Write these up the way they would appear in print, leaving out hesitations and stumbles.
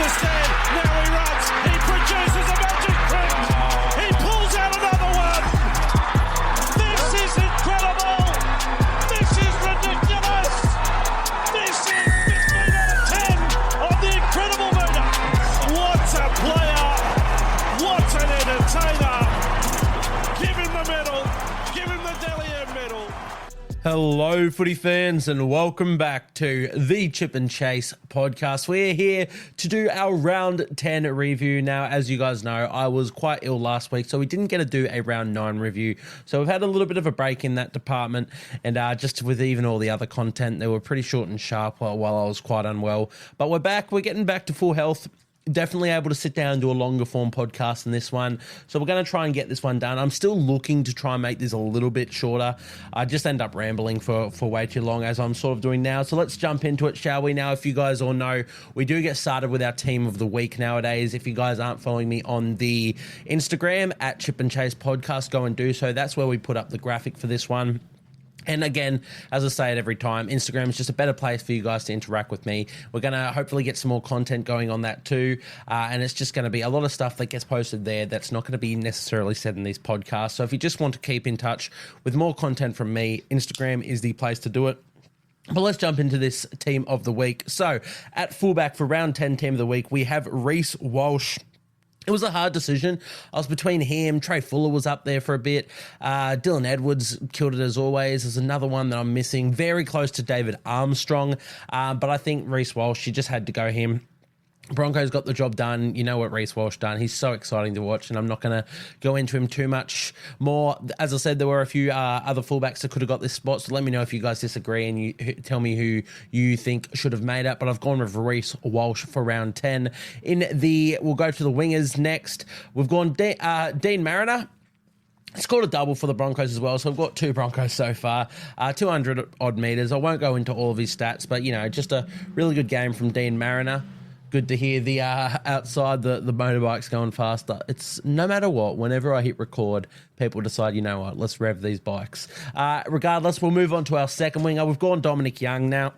the stand. Now he runs. He produces a magic print. He pulls out another one. This is incredible. This is ridiculous. This is 15 out of 10 on the incredible meter. What a player. What an entertainer. Give him the medal. Give him the Dally M medal. Hello, footy fans, and welcome back to the Chip and Chase podcast. We're here to do our round 10 review. Now, as you guys know, I was quite ill last week, so we didn't get to do a round 9 review. So we've had a little bit of a break in that department, and just with even all the other content, they were pretty short and sharp while I was quite unwell. But we're back. We're getting back to full health. Definitely able to sit down and do a longer form podcast than this one. So we're going to try and get this one done. I'm still looking to try and make this a little bit shorter. I just end up rambling for way too long, as I'm sort of doing now. So let's jump into it, shall we? Now, if you guys all know, we do get started with our team of the week nowadays. If you guys aren't following me on the Instagram at Chip and Chase Podcast, go and do so. That's where we put up the graphic for this one. And again, as I say it every time, Instagram is just a better place for you guys to interact with me. We're going to hopefully get some more content going on that too. And it's just going to be a lot of stuff that gets posted there that's not going to be necessarily said in these podcasts. So if you just want to keep in touch with more content from me, Instagram is the place to do it. But let's jump into this team of the week. So at fullback for round 10 team of the week, we have Reece Walsh. It was a hard decision. I was between him. Trey Fuller was up there for a bit. Dylan Edwards killed it as always. There's another one that I'm missing. Very close to David Armstrong. But I think Reece Walsh, you just had to go him. Broncos got the job done. You know what Reece Walsh done. He's so exciting to watch, and I'm not going to go into him too much more. As I said, there were a few other fullbacks that could have got this spot, so let me know if you guys disagree and you tell me who you think should have made it. But I've gone with Reece Walsh for round 10. We'll go to the wingers next. We've gone Dean Mariner. Scored a double for the Broncos as well, so I've got 2 Broncos so far, 200 odd meters. I won't go into all of his stats, but just a really good game from Dean Mariner. Good to hear the outside the motorbikes going faster. It's no matter what, whenever I hit record, people decide, you know what, let's rev these bikes. Regardless, we'll move on to our second winger. We've gone Dominic Young now.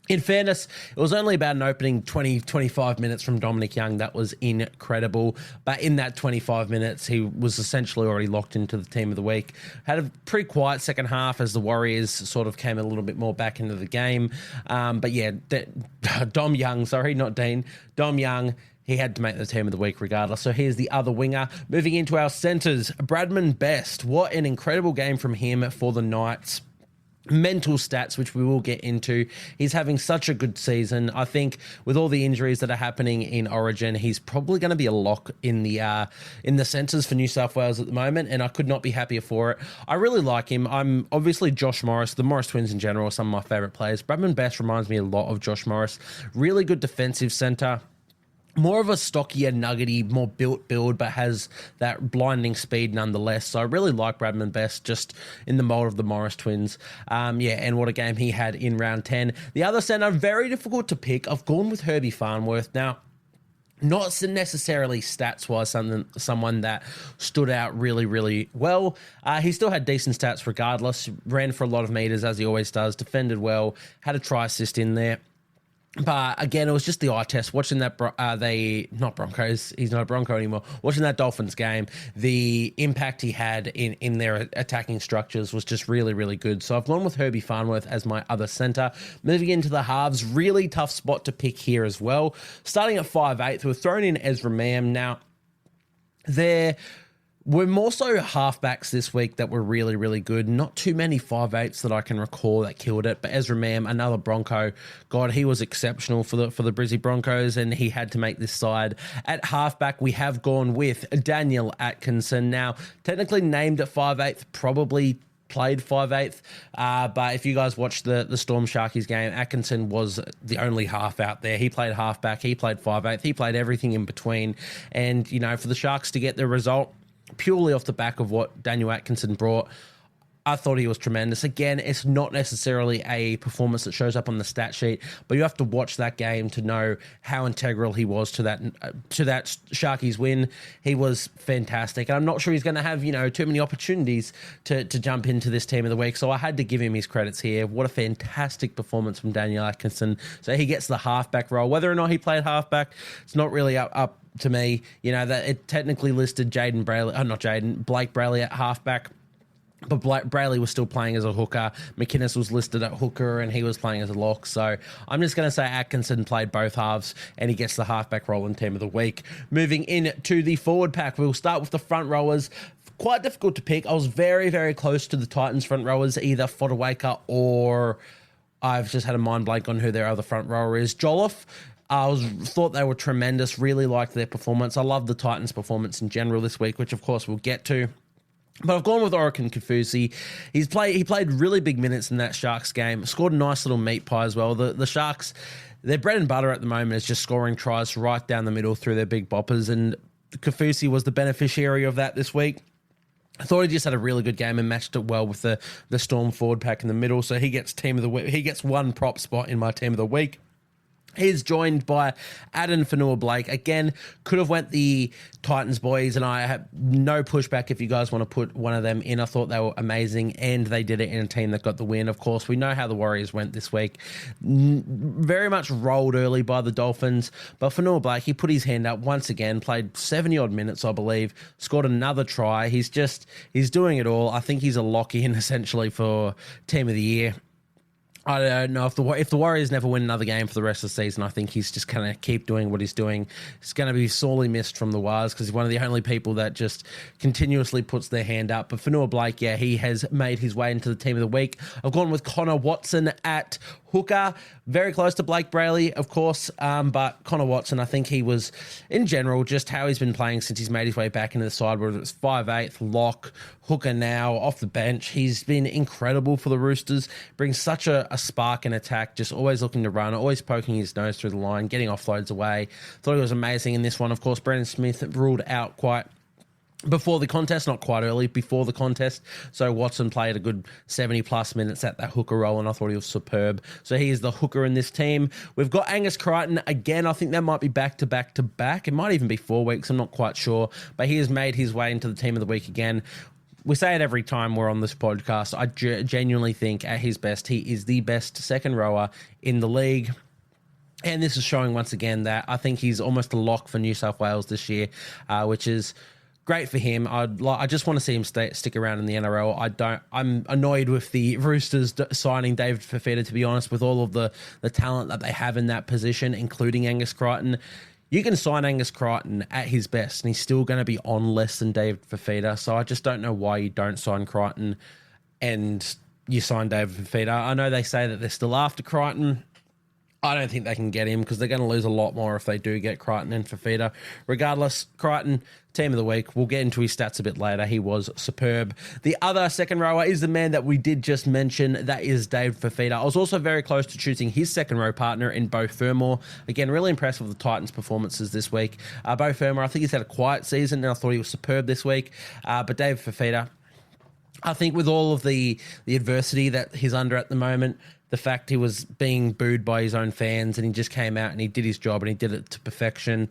In fairness, it was only about an opening 20-25 minutes from Dominic Young. That was incredible. But in that 25 minutes, he was essentially already locked into the team of the week. Had a pretty quiet second half as the Warriors sort of came a little bit more back into the game. But yeah, Dom Young, sorry, not Dean. Dom Young, he had to make the team of the week regardless. So here's the other winger. Moving into our centres, Bradman Best. What an incredible game from him for the Knights. Mental stats, which we will get into. He's having such a good season. I think with all the injuries that are happening in Origin, he's probably going to be a lock in the centres for New South Wales at the moment, and I could not be happier for it. I really like him. I'm obviously Josh Morris. The Morris twins in general are some of my favourite players. Bradman Best reminds me a lot of Josh Morris. Really good defensive centre. More of a stockier, nuggety, more built build, but has that blinding speed nonetheless. So I really like Bradman Best, just in the mould of the Morris twins. And what a game he had in round 10. The other centre, very difficult to pick. I've gone with Herbie Farnworth. Now, not necessarily stats-wise someone that stood out really, really well. He still had decent stats regardless. Ran for a lot of metres, as he always does. Defended well. Had a try assist in there. But again, it was just the eye test. Watching that, not Broncos, he's not a Bronco anymore. Watching that Dolphins game, the impact he had in their attacking structures was just really, really good. So I've gone with Herbie Farnworth as my other centre. Moving into the halves, really tough spot to pick here as well. Starting at 5'8", we've thrown in Ezra Mam. Now, we're more so halfbacks this week that were really, really good. Not too many 5'8s that I can recall that killed it. But Ezra Mam, another Bronco, God, he was exceptional for the Brizzy Broncos, and he had to make this side. At halfback, we have gone with Daniel Atkinson. Now, technically named at 5'8", probably played 5'8", but if you guys watched the Storm Sharkies game, Atkinson was the only half out there. He played halfback, he played 5'8", he played everything in between. And, for the Sharks to get the result, purely off the back of what Daniel Atkinson brought, I thought he was tremendous. Again, it's not necessarily a performance that shows up on the stat sheet, but you have to watch that game to know how integral he was to that Sharkies win. He was fantastic. And I'm not sure he's going to have, too many opportunities to jump into this team of the week. So I had to give him his credits here. What a fantastic performance from Daniel Atkinson. So he gets the halfback role. Whether or not he played halfback, it's not really up to me. That it technically listed Blake Brayley at halfback. But Brayley was still playing as a hooker. McInnes was listed at hooker, and he was playing as a lock. So I'm just going to say Atkinson played both halves, and he gets the halfback role in team of the week. Moving into the forward pack, we'll start with the front rowers. Quite difficult to pick. I was very, very close to the Titans front rowers, either Fodawaker or I've just had a mind blank on who their other front rower is. Jolliffe. I thought they were tremendous. Really liked their performance. I love the Titans' performance in general this week, which of course we'll get to. But I've gone with Orican Kafusi. He played really big minutes in that Sharks game. Scored a nice little meat pie as well. The Sharks, their bread and butter at the moment is just scoring tries right down the middle through their big boppers, and Kafusi was the beneficiary of that this week. I thought he just had a really good game and matched it well with the Storm forward pack in the middle. So he gets team of the week. He gets one prop spot in my team of the week. He's joined by Adam Fanua-Blake. Again, could have went the Titans boys, and I have no pushback if you guys want to put one of them in. I thought they were amazing, and they did it in a team that got the win. Of course, we know how the Warriors went this week. Very much rolled early by the Dolphins, but Fanua-Blake, he put his hand up once again, played 70-odd minutes, I believe, scored another try. He's doing it all. I think he's a lock-in, essentially, for Team of the Year. I don't know if the Warriors never win another game for the rest of the season. I think he's just going to keep doing what he's doing. He's going to be sorely missed from the Wars because he's one of the only people that just continuously puts their hand up. But Fanua-Blake, yeah, he has made his way into the team of the week. I've gone with Connor Watson at hooker, very close to Blake Brayley, of course, but Connor Watson, I think he was, in general, just how he's been playing since he's made his way back into the side, whether it's 5'8", lock, hooker now, off the bench. He's been incredible for the Roosters, brings such a spark in attack, just always looking to run, always poking his nose through the line, getting offloads away. Thought he was amazing in this one. Of course, Brendan Smith ruled out quite before the contest, not quite early, before the contest. So Watson played a good 70-plus minutes at that hooker role, and I thought he was superb. So he is the hooker in this team. We've got Angus Crichton. Again, I think that might be back-to-back-to-back. It might even be 4 weeks. I'm not quite sure. But he has made his way into the team of the week again. We say it every time we're on this podcast. I genuinely think at his best, he is the best second rower in the league. And this is showing once again that I think he's almost a lock for New South Wales this year, which is great for him. I just want to see him stick around in the NRL. I'm annoyed with the Roosters signing David Fifita, to be honest, with all of the talent that they have in that position, including Angus Crichton. You can sign Angus Crichton at his best, and he's still going to be on less than David Fifita. So I just don't know why you don't sign Crichton and you sign David Fifita. I know they say that they're still after Crichton. I don't think they can get him because they're going to lose a lot more if they do get Crichton and Fifita. Regardless, Crichton, team of the week. We'll get into his stats a bit later. He was superb. The other second rower is the man that we did just mention. That is Dave Fifita. I was also very close to choosing his second row partner in Beau Fermor. Again, really impressed with the Titans' performances this week. Beau Fermor, I think he's had a quiet season, and I thought he was superb this week. But Dave Fifita, I think with all of the adversity that he's under at the moment, the fact he was being booed by his own fans and he just came out and he did his job and he did it to perfection,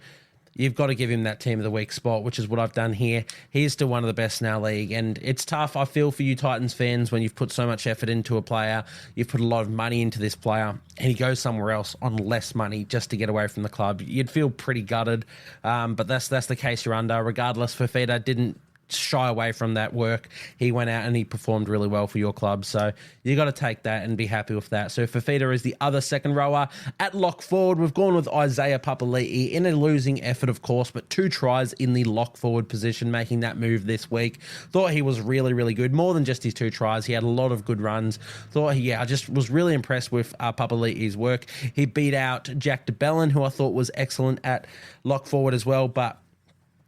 you've got to give him that team of the week spot, which is what I've done here. He is still one of the best in our league, and it's tough, I feel, for you Titans fans when you've put so much effort into a player, you've put a lot of money into this player, and he goes somewhere else on less money just to get away from the club. You'd feel pretty gutted, but that's the case you're under. Regardless, Fifita didn't shy away from that work. He went out and he performed really well for your club. So you got to take that and be happy with that. So Fifita is the other second rower. At lock forward, we've gone with Isaiah Papali'i in a losing effort, of course, but 2 tries in the lock forward position, making that move this week. Thought he was really, really good. More than just his 2 tries. He had a lot of good runs. I just was really impressed with Papali'i's work. He beat out Jack DeBellin, who I thought was excellent at lock forward as well, but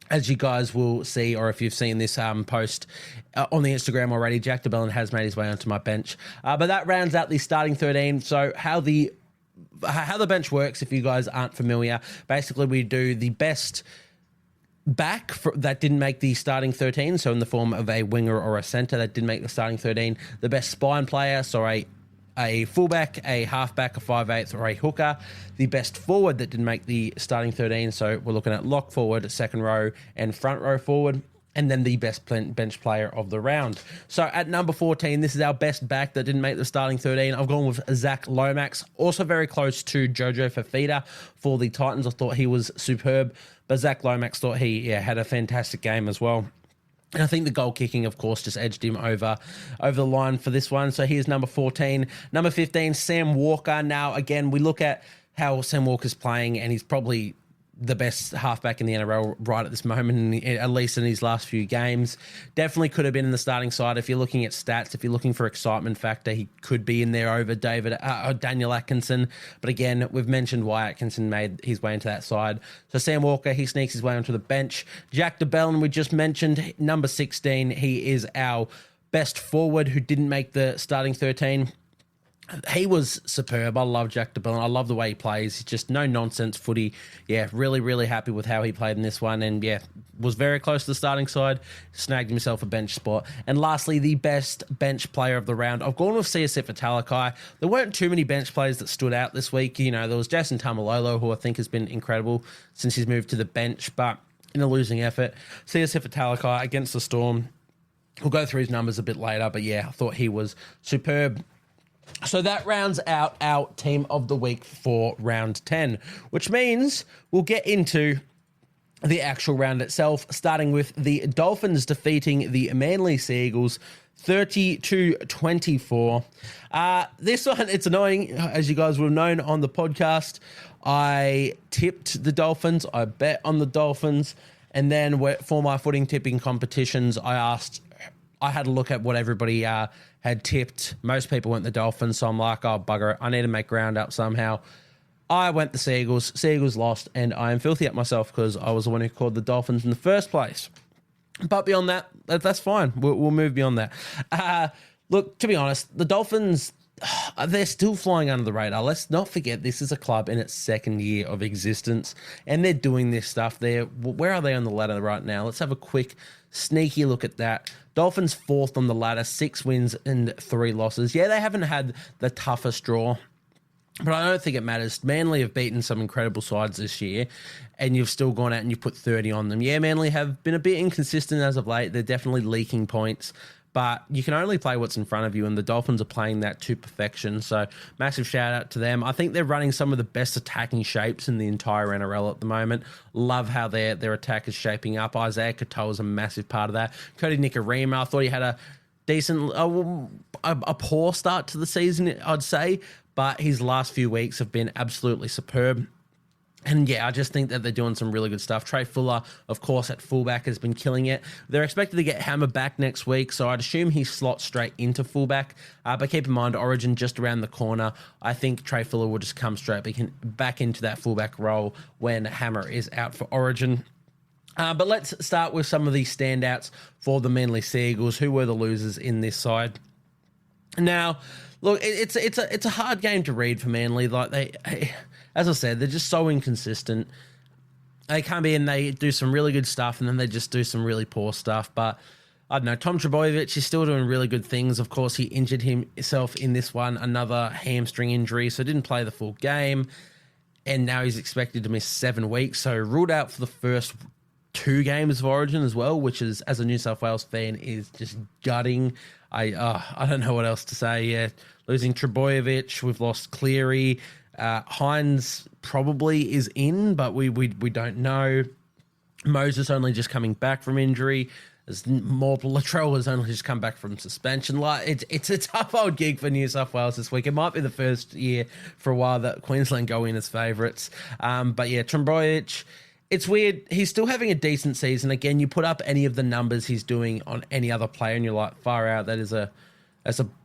as you guys will see, or if you've seen this post on the Instagram already, Jack DeBellin has made his way onto my bench. But that rounds out the starting 13. So how the bench works, if you guys aren't familiar, basically we do the best that didn't make the starting 13, so in the form of a winger or a centre that didn't make the starting 13. The best spine player, so a fullback, a halfback, a 5/8, or a hooker. The best forward that didn't make the starting 13, so we're looking at lock forward, second row, and front row forward. And then the best bench player of the round. So at number 14, this is our best back that didn't make the starting 13. I've gone with Zach Lomax, also very close to Jojo Fafita for the Titans. I thought he was superb, but Zach Lomax thought he had a fantastic game as well. And I think the goal kicking, of course, just edged him over the line for this one. So here's number 14. Number 15, Sam Walker. Now, again, we look at how Sam Walker's playing, and he's probably the best halfback in the NRL right at this moment, at least in his last few games. Definitely could have been in the starting side. If you're looking at stats, if you're looking for excitement factor, he could be in there over Daniel Atkinson. But again, we've mentioned why Atkinson made his way into that side. So Sam Walker, he sneaks his way onto the bench. Jack DeBellin, we just mentioned, number 16. He is our best forward who didn't make the starting 13. He was superb. I love Jack DeBellin. I love the way he plays. He's just no nonsense footy. Yeah, really, really happy with how he played in this one. And yeah, was very close to the starting side. Snagged himself a bench spot. And lastly, the best bench player of the round. I've gone with CSF Italikai. There weren't too many bench players that stood out this week. You know, there was Jason Tamalolo, who I think has been incredible since he's moved to the bench, but in a losing effort. CSF Italikai against the Storm. We'll go through his numbers a bit later, but yeah, I thought he was superb. So that rounds out our team of the week for round 10, which means we'll get into the actual round itself, starting with the Dolphins defeating the Manly Sea Eagles 30-24. This one, it's annoying, as you guys would have known on the podcast. I tipped the Dolphins. I bet on the Dolphins. And then for my footing tipping competitions, I had a look at what everybody had tipped. Most people went the Dolphins, so I'm like, oh, bugger it. I need to make ground up somehow. I went the Sea Eagles. Sea Eagles lost, and I am filthy at myself because I was the one who called the Dolphins in the first place. But beyond that, that's fine. We'll move beyond that. Look, to be honest, the Dolphins, they're still flying under the radar. Let's not forget this is a club in its second year of existence, and they're doing this stuff. Where are they on the ladder right now? Let's have a quick sneaky look at that. Dolphins fourth on the ladder, 6 wins and 3 losses. Yeah, they haven't had the toughest draw, but I don't think it matters. Manly have beaten some incredible sides this year, and you've still gone out and you've put 30 on them. Yeah, Manly have been a bit inconsistent as of late. They're definitely leaking points, but you can only play what's in front of you, and the Dolphins are playing that to perfection. So massive shout out to them. I think they're running some of the best attacking shapes in the entire NRL at the moment. Love how their attack is shaping up. Isaiah Katoa is a massive part of that. Cody Nikorima, I thought he had a decent, a poor start to the season, I'd say, but his last few weeks have been absolutely superb. And yeah, I just think that they're doing some really good stuff. Trey Fuller, of course, at fullback has been killing it. They're expected to get Hammer back next week, so I'd assume he slots straight into fullback. But keep in mind, Origin just around the corner. I think Trey Fuller will just come straight back into that fullback role when Hammer is out for Origin. But let's start with some of the standouts for the Manly Sea Eagles, who were the losers in this side. Now, look, it's a hard game to read for Manly. Like as I said, they're just so inconsistent. They come in, they do some really good stuff, and then they just do some really poor stuff. But I don't know, Tom Trbojevic is still doing really good things. Of course, he injured himself in this one, another hamstring injury, so didn't play the full game. And now he's expected to miss 7 weeks, so ruled out for the first 2 games of Origin as well, which is, as a New South Wales fan, is just gutting. I don't know what else to say. Yeah, losing Trbojevic, we've lost Cleary. Hines probably is in, but we don't know. Moses only just coming back from injury. Latrell has only just come back from suspension. Like it's a tough old gig for New South Wales this week. It might be the first year for a while that Queensland go in as favourites. But yeah, Trbojevic, it's weird. He's still having a decent season. Again, you put up any of the numbers he's doing on any other player, and you're like, far out. That's a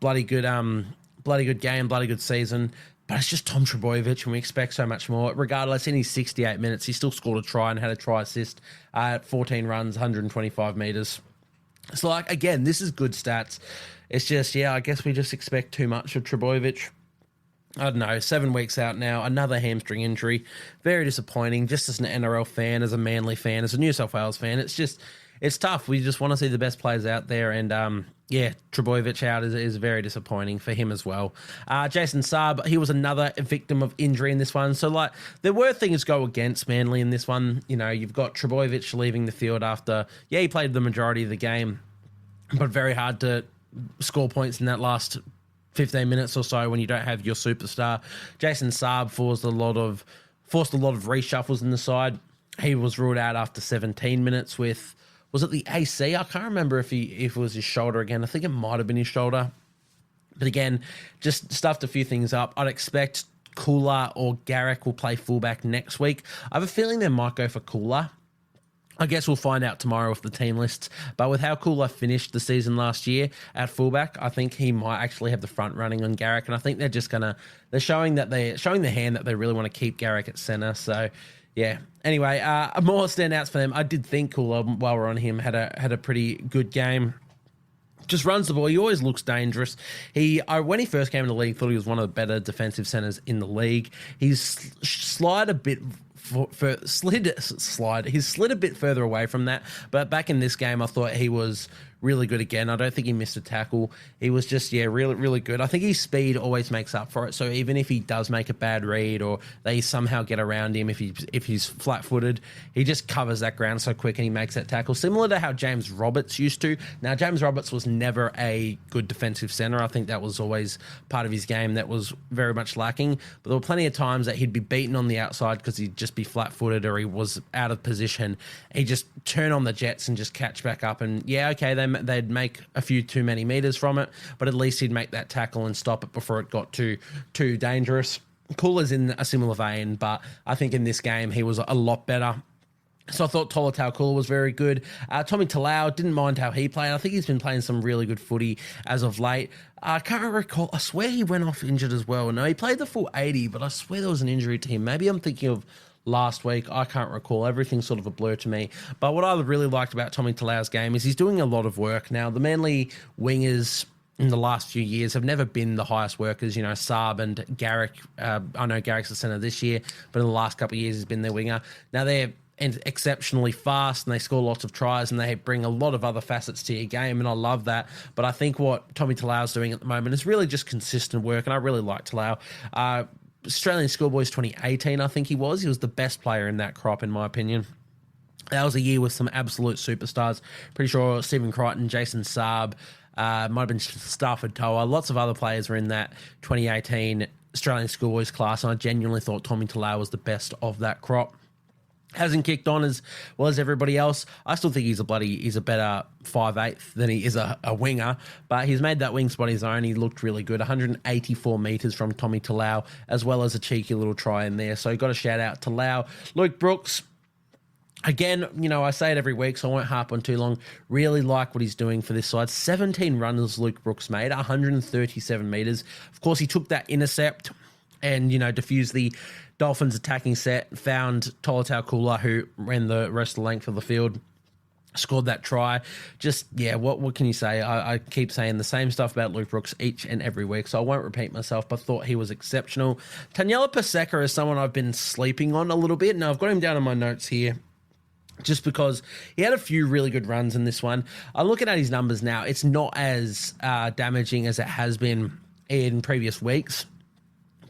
bloody good game, bloody good season. But it's just Tom Trbojevic, and we expect so much more. Regardless, in his 68 minutes, he still scored a try and had a try assist at 14 runs, 125 metres. So, like, again, this is good stats. It's just, yeah, I guess we just expect too much of Trbojevic. I don't know, 7 weeks out now, another hamstring injury. Very disappointing, just as an NRL fan, as a Manly fan, as a New South Wales fan. It's tough. We just want to see the best players out there. And, Trbojevic out is very disappointing for him as well. Jason Saab, he was another victim of injury in this one. So, there were things go against Manly in this one. You know, you've got Trbojevic leaving the field after, he played the majority of the game, but very hard to score points in that last 15 minutes or so when you don't have your superstar. Jason Saab forced a lot of reshuffles in the side. He was ruled out after 17 minutes with, was it the AC? I can't remember if it was his shoulder again. I think it might have been his shoulder. But again, just stuffed a few things up. I'd expect Kula or Garrick will play fullback next week. I have a feeling they might go for Kula. I guess we'll find out tomorrow with the team lists. But with how Kula finished the season last year at fullback, I think he might actually have the front running on Garrick. And I think they're showing the hand that they really want to keep Garrick at centre. So, yeah. Anyway, more standouts for them. I did think Kula, while we're on him, had a pretty good game. Just runs the ball. He always looks dangerous. When he first came in the league, thought he was one of the better defensive centers in the league. He's slid a bit further away from that. But back in this game, I thought he was really good again. I don't think he missed a tackle. He was just, really, really good. I think his speed always makes up for it. So even if he does make a bad read or they somehow get around him, if he's flat-footed, he just covers that ground so quick and he makes that tackle. Similar to how James Roberts used to. Now, James Roberts was never a good defensive centre. I think that was always part of his game that was very much lacking. But there were plenty of times that he'd be beaten on the outside because he'd just be flat-footed or he was out of position. He'd just turn on the jets and just catch back up. And they'd make a few too many meters from it, but at least he'd make that tackle and stop it before it got too dangerous. Kula's in a similar vein, but I think in this game he was a lot better. So I thought Tolutau Kula was very good. Tommy Talau, didn't mind how he played. I think he's been playing some really good footy as of late. I can't recall. I swear he went off injured as well. No, he played the full 80, but I swear there was an injury to him. Maybe I'm thinking of last week. I can't recall. Everything's sort of a blur to me. But what I really liked about Tommy Talau's game is he's doing a lot of work. Now, the Manly wingers in the last few years have never been the highest workers. You know, Saab and Garrick. I know Garrick's the centre this year, but in the last couple of years he's been their winger. Now, they're exceptionally fast and they score lots of tries and they bring a lot of other facets to your game, and I love that. But I think what Tommy Talau's doing at the moment is really just consistent work, and I really like Talau. Australian Schoolboys 2018, I think he was the best player in that crop, in my opinion. That was a year with some absolute superstars. Pretty sure Stephen Crichton, Jason Saab, might have been Stafford Toa. Lots of other players were in that 2018 Australian Schoolboys class, and I genuinely thought Tommy Talau was the best of that crop. Hasn't kicked on as well as everybody else. I still think he's a better 5'8" than he is a winger, but he's made that wing spot his own. He looked really good. 184 metres from Tommy Talau, as well as a cheeky little try in there. So got to shout out Talau. Luke Brooks, again, I say it every week, so I won't harp on too long. Really like what he's doing for this side. 17 runners Luke Brooks made, 137 metres. Of course, he took that intercept and, diffused the Dolphins attacking set, found Tolutau Kula, who ran the rest of the length of the field, scored that try. Just, what can you say? I keep saying the same stuff about Luke Brooks each and every week, so I won't repeat myself, but thought he was exceptional. Taniela Paseka is someone I've been sleeping on a little bit. Now, I've got him down in my notes here, just because he had a few really good runs in this one. I'm looking at his numbers now. It's not as damaging as it has been in previous weeks.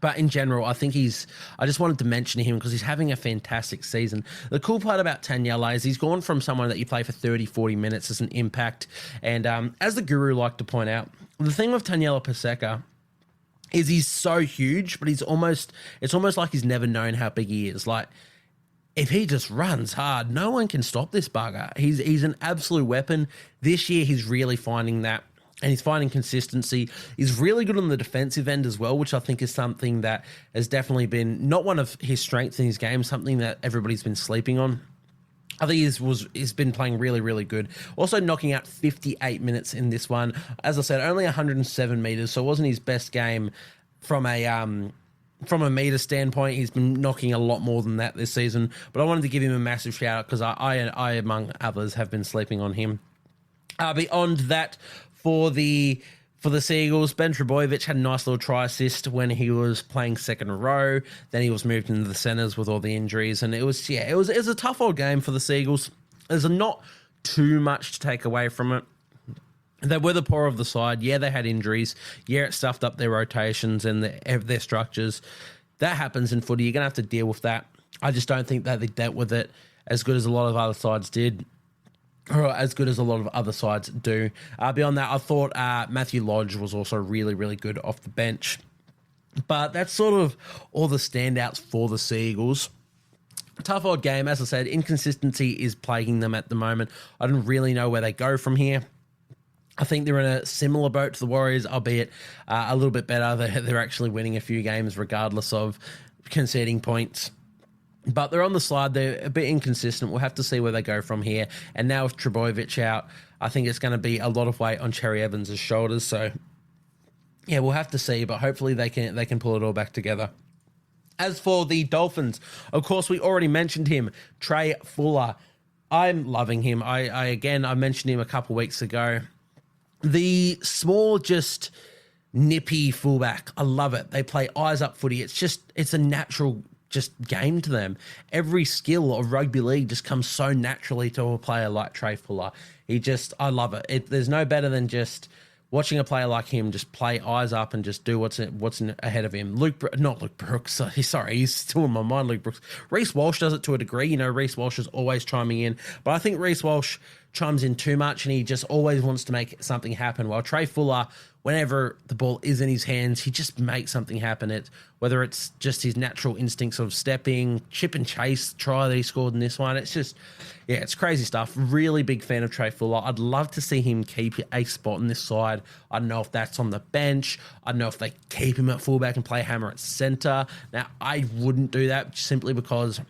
But in general, I just wanted to mention him because he's having a fantastic season. The cool part about Taniela is he's gone from someone that you play for 30, 40 minutes as an impact. And as the guru liked to point out, the thing with Taniela Paseka is he's so huge, but it's almost like he's never known how big he is. Like, if he just runs hard, no one can stop this bugger. He's an absolute weapon. This year, he's really finding that. And he's finding consistency. He's really good on the defensive end as well, which I think is something that has definitely been not one of his strengths in his game, something that everybody's been sleeping on. I think he's been playing really, really good. Also knocking out 58 minutes in this one. As I said, only 107 metres, so it wasn't his best game from a metre standpoint. He's been knocking a lot more than that this season. But I wanted to give him a massive shout out because I, among others, have been sleeping on him. Beyond that, for the For the Seagulls, Ben Trebojevic had a nice little try assist when he was playing second row. Then he was moved into the centres with all the injuries. And it was a tough old game for the Seagulls. There's not too much to take away from it. They were the poor of the side. Yeah, they had injuries. Yeah, it stuffed up their rotations and their structures. That happens in footy. You're going to have to deal with that. I just don't think that they dealt with it as good as a lot of other sides did. Or as good as a lot of other sides do. Beyond that, I thought Matthew Lodge was also really, really good off the bench. But that's sort of all the standouts for the Seagulls. Tough odd game, as I said. Inconsistency is plaguing them at the moment. I don't really know where they go from here. I think they're in a similar boat to the Warriors, albeit a little bit better. They're actually winning a few games regardless of conceding points. But they're on the slide. They're a bit inconsistent. We'll have to see where they go from here. And now with Trebojevic out, I think it's going to be a lot of weight on Cherry Evans' shoulders. So, yeah, we'll have to see. But hopefully they can pull it all back together. As for the Dolphins, of course, we already mentioned him, Trey Fuller. I'm loving him. I mentioned him a couple weeks ago. The small, just nippy fullback. I love it. They play eyes up footy. It's a natural game to them. Every skill of rugby league just comes so naturally to a player like Trey Fuller. I love it. There's no better than just watching a player like him just play eyes up and just do what's ahead of him. Not Luke Brooks. Sorry, he's still in my mind, Luke Brooks. Reece Walsh does it to a degree. You know, Reece Walsh is always chiming in. But I think Reece Walsh chimes in too much and he just always wants to make something happen. While Trey Fuller, whenever the ball is in his hands, he just makes something happen. Whether it's just his natural instincts of stepping, chip and chase try that he scored in this one. It's crazy stuff. Really big fan of Trey Fuller. I'd love to see him keep a spot in this side. I don't know if that's on the bench. I don't know if they keep him at fullback and play Hammer at centre. Now, I wouldn't do that simply because,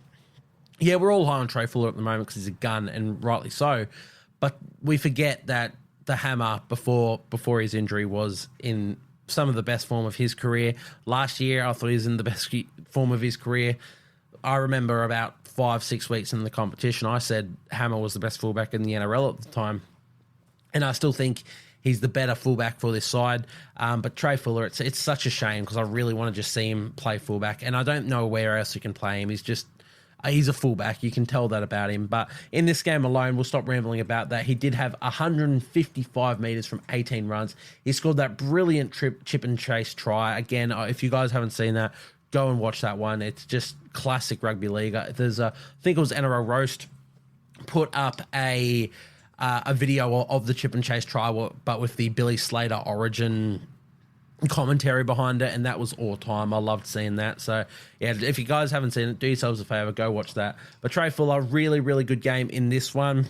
yeah, we're all high on Trey Fuller at the moment because he's a gun, and rightly so. But we forget that the Hammer before his injury was in some of the best form of his career. Last year, I thought he was in the best form of his career. I remember about 5-6 weeks in the competition, I said Hammer was the best fullback in the NRL at the time. And I still think he's the better fullback for this side. But Trey Fuller, it's such a shame because I really want to just see him play fullback. And I don't know where else you can play him. He's a fullback. You can tell that about him. But in this game alone, we'll stop rambling about that. He did have 155 metres from 18 runs. He scored that brilliant chip and chase try. Again, if you guys haven't seen that, go and watch that one. It's just classic rugby league. I think it was NRL Roast put up a video of the chip and chase try, but with the Billy Slater origin commentary behind it, and that was all time. I loved seeing that. So yeah, if you guys haven't seen it, do yourselves a favor, go watch that. But Trey Fuller, really, really good game in this one.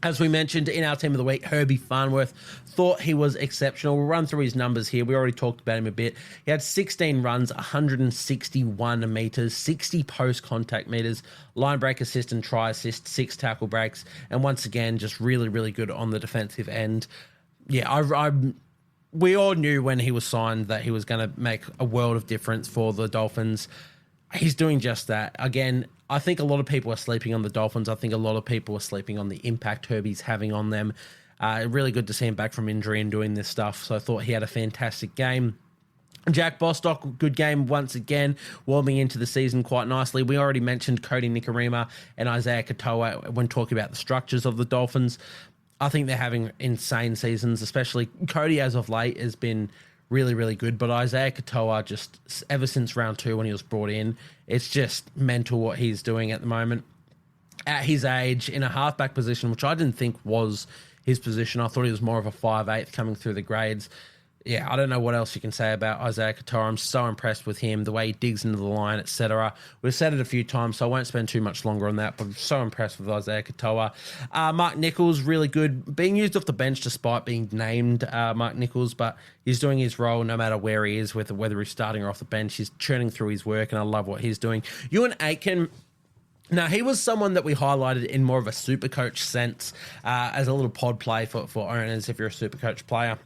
As we mentioned in our team of the week, Herbie Farnworth, thought he was exceptional. We'll run through his numbers here. We already talked about him a bit. He had 16 runs, 161 metres, 60 post-contact metres, line break assist and try assist, 6 tackle breaks, and once again, just really, really good on the defensive end. Yeah, we all knew when he was signed that he was going to make a world of difference for the Dolphins. He's doing just that. Again, I think a lot of people are sleeping on the Dolphins. I think a lot of people are sleeping on the impact Herbie's having on them. Really good to see him back from injury and doing this stuff. So I thought he had a fantastic game. Jack Bostock, good game once again, warming into the season quite nicely. We already mentioned Cody Nikorima and Isaiah Katoa when talking about the structures of the Dolphins. I think they're having insane seasons, especially Cody as of late has been really, really good. But Isaiah Katoa, just ever since round 2 when he was brought in, it's just mental what he's doing at the moment. At his age, in a halfback position, which I didn't think was his position. I thought he was more of a 5'8" coming through the grades. Yeah, I don't know what else you can say about Isaiah Katoa. I'm so impressed with him, the way he digs into the line, etc. We've said it a few times, so I won't spend too much longer on that, but I'm so impressed with Isaiah Katoa. Mark Nichols, really good. Being used off the bench despite being named Mark Nichols, but he's doing his role no matter where he is, whether he's starting or off the bench. He's churning through his work, and I love what he's doing. Ewan Aitken, now, he was someone that we highlighted in more of a super coach sense as a little pod play for owners if you're a super coach player.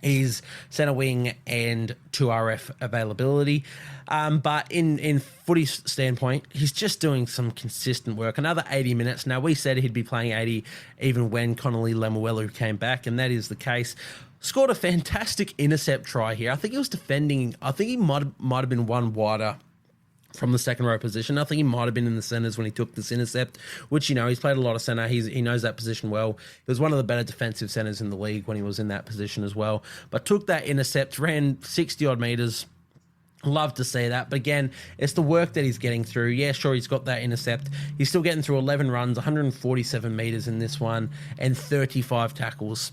He's centre wing and 2RF availability. But in footy standpoint, he's just doing some consistent work. Another 80 minutes. Now, we said he'd be playing 80 even when Connolly Lemuelu came back, and that is the case. scored a fantastic intercept try here. I think he was defending. I think he might have been one wider from the second row position. I think he might have been in the centres when he took this intercept, which, he's played a lot of centre. He knows that position well. He was one of the better defensive centres in the league when he was in that position as well. But took that intercept, ran 60-odd metres. Love to see that. But again, it's the work that he's getting through. Yeah, sure, he's got that intercept. He's still getting through 11 runs, 147 metres in this one, and 35 tackles.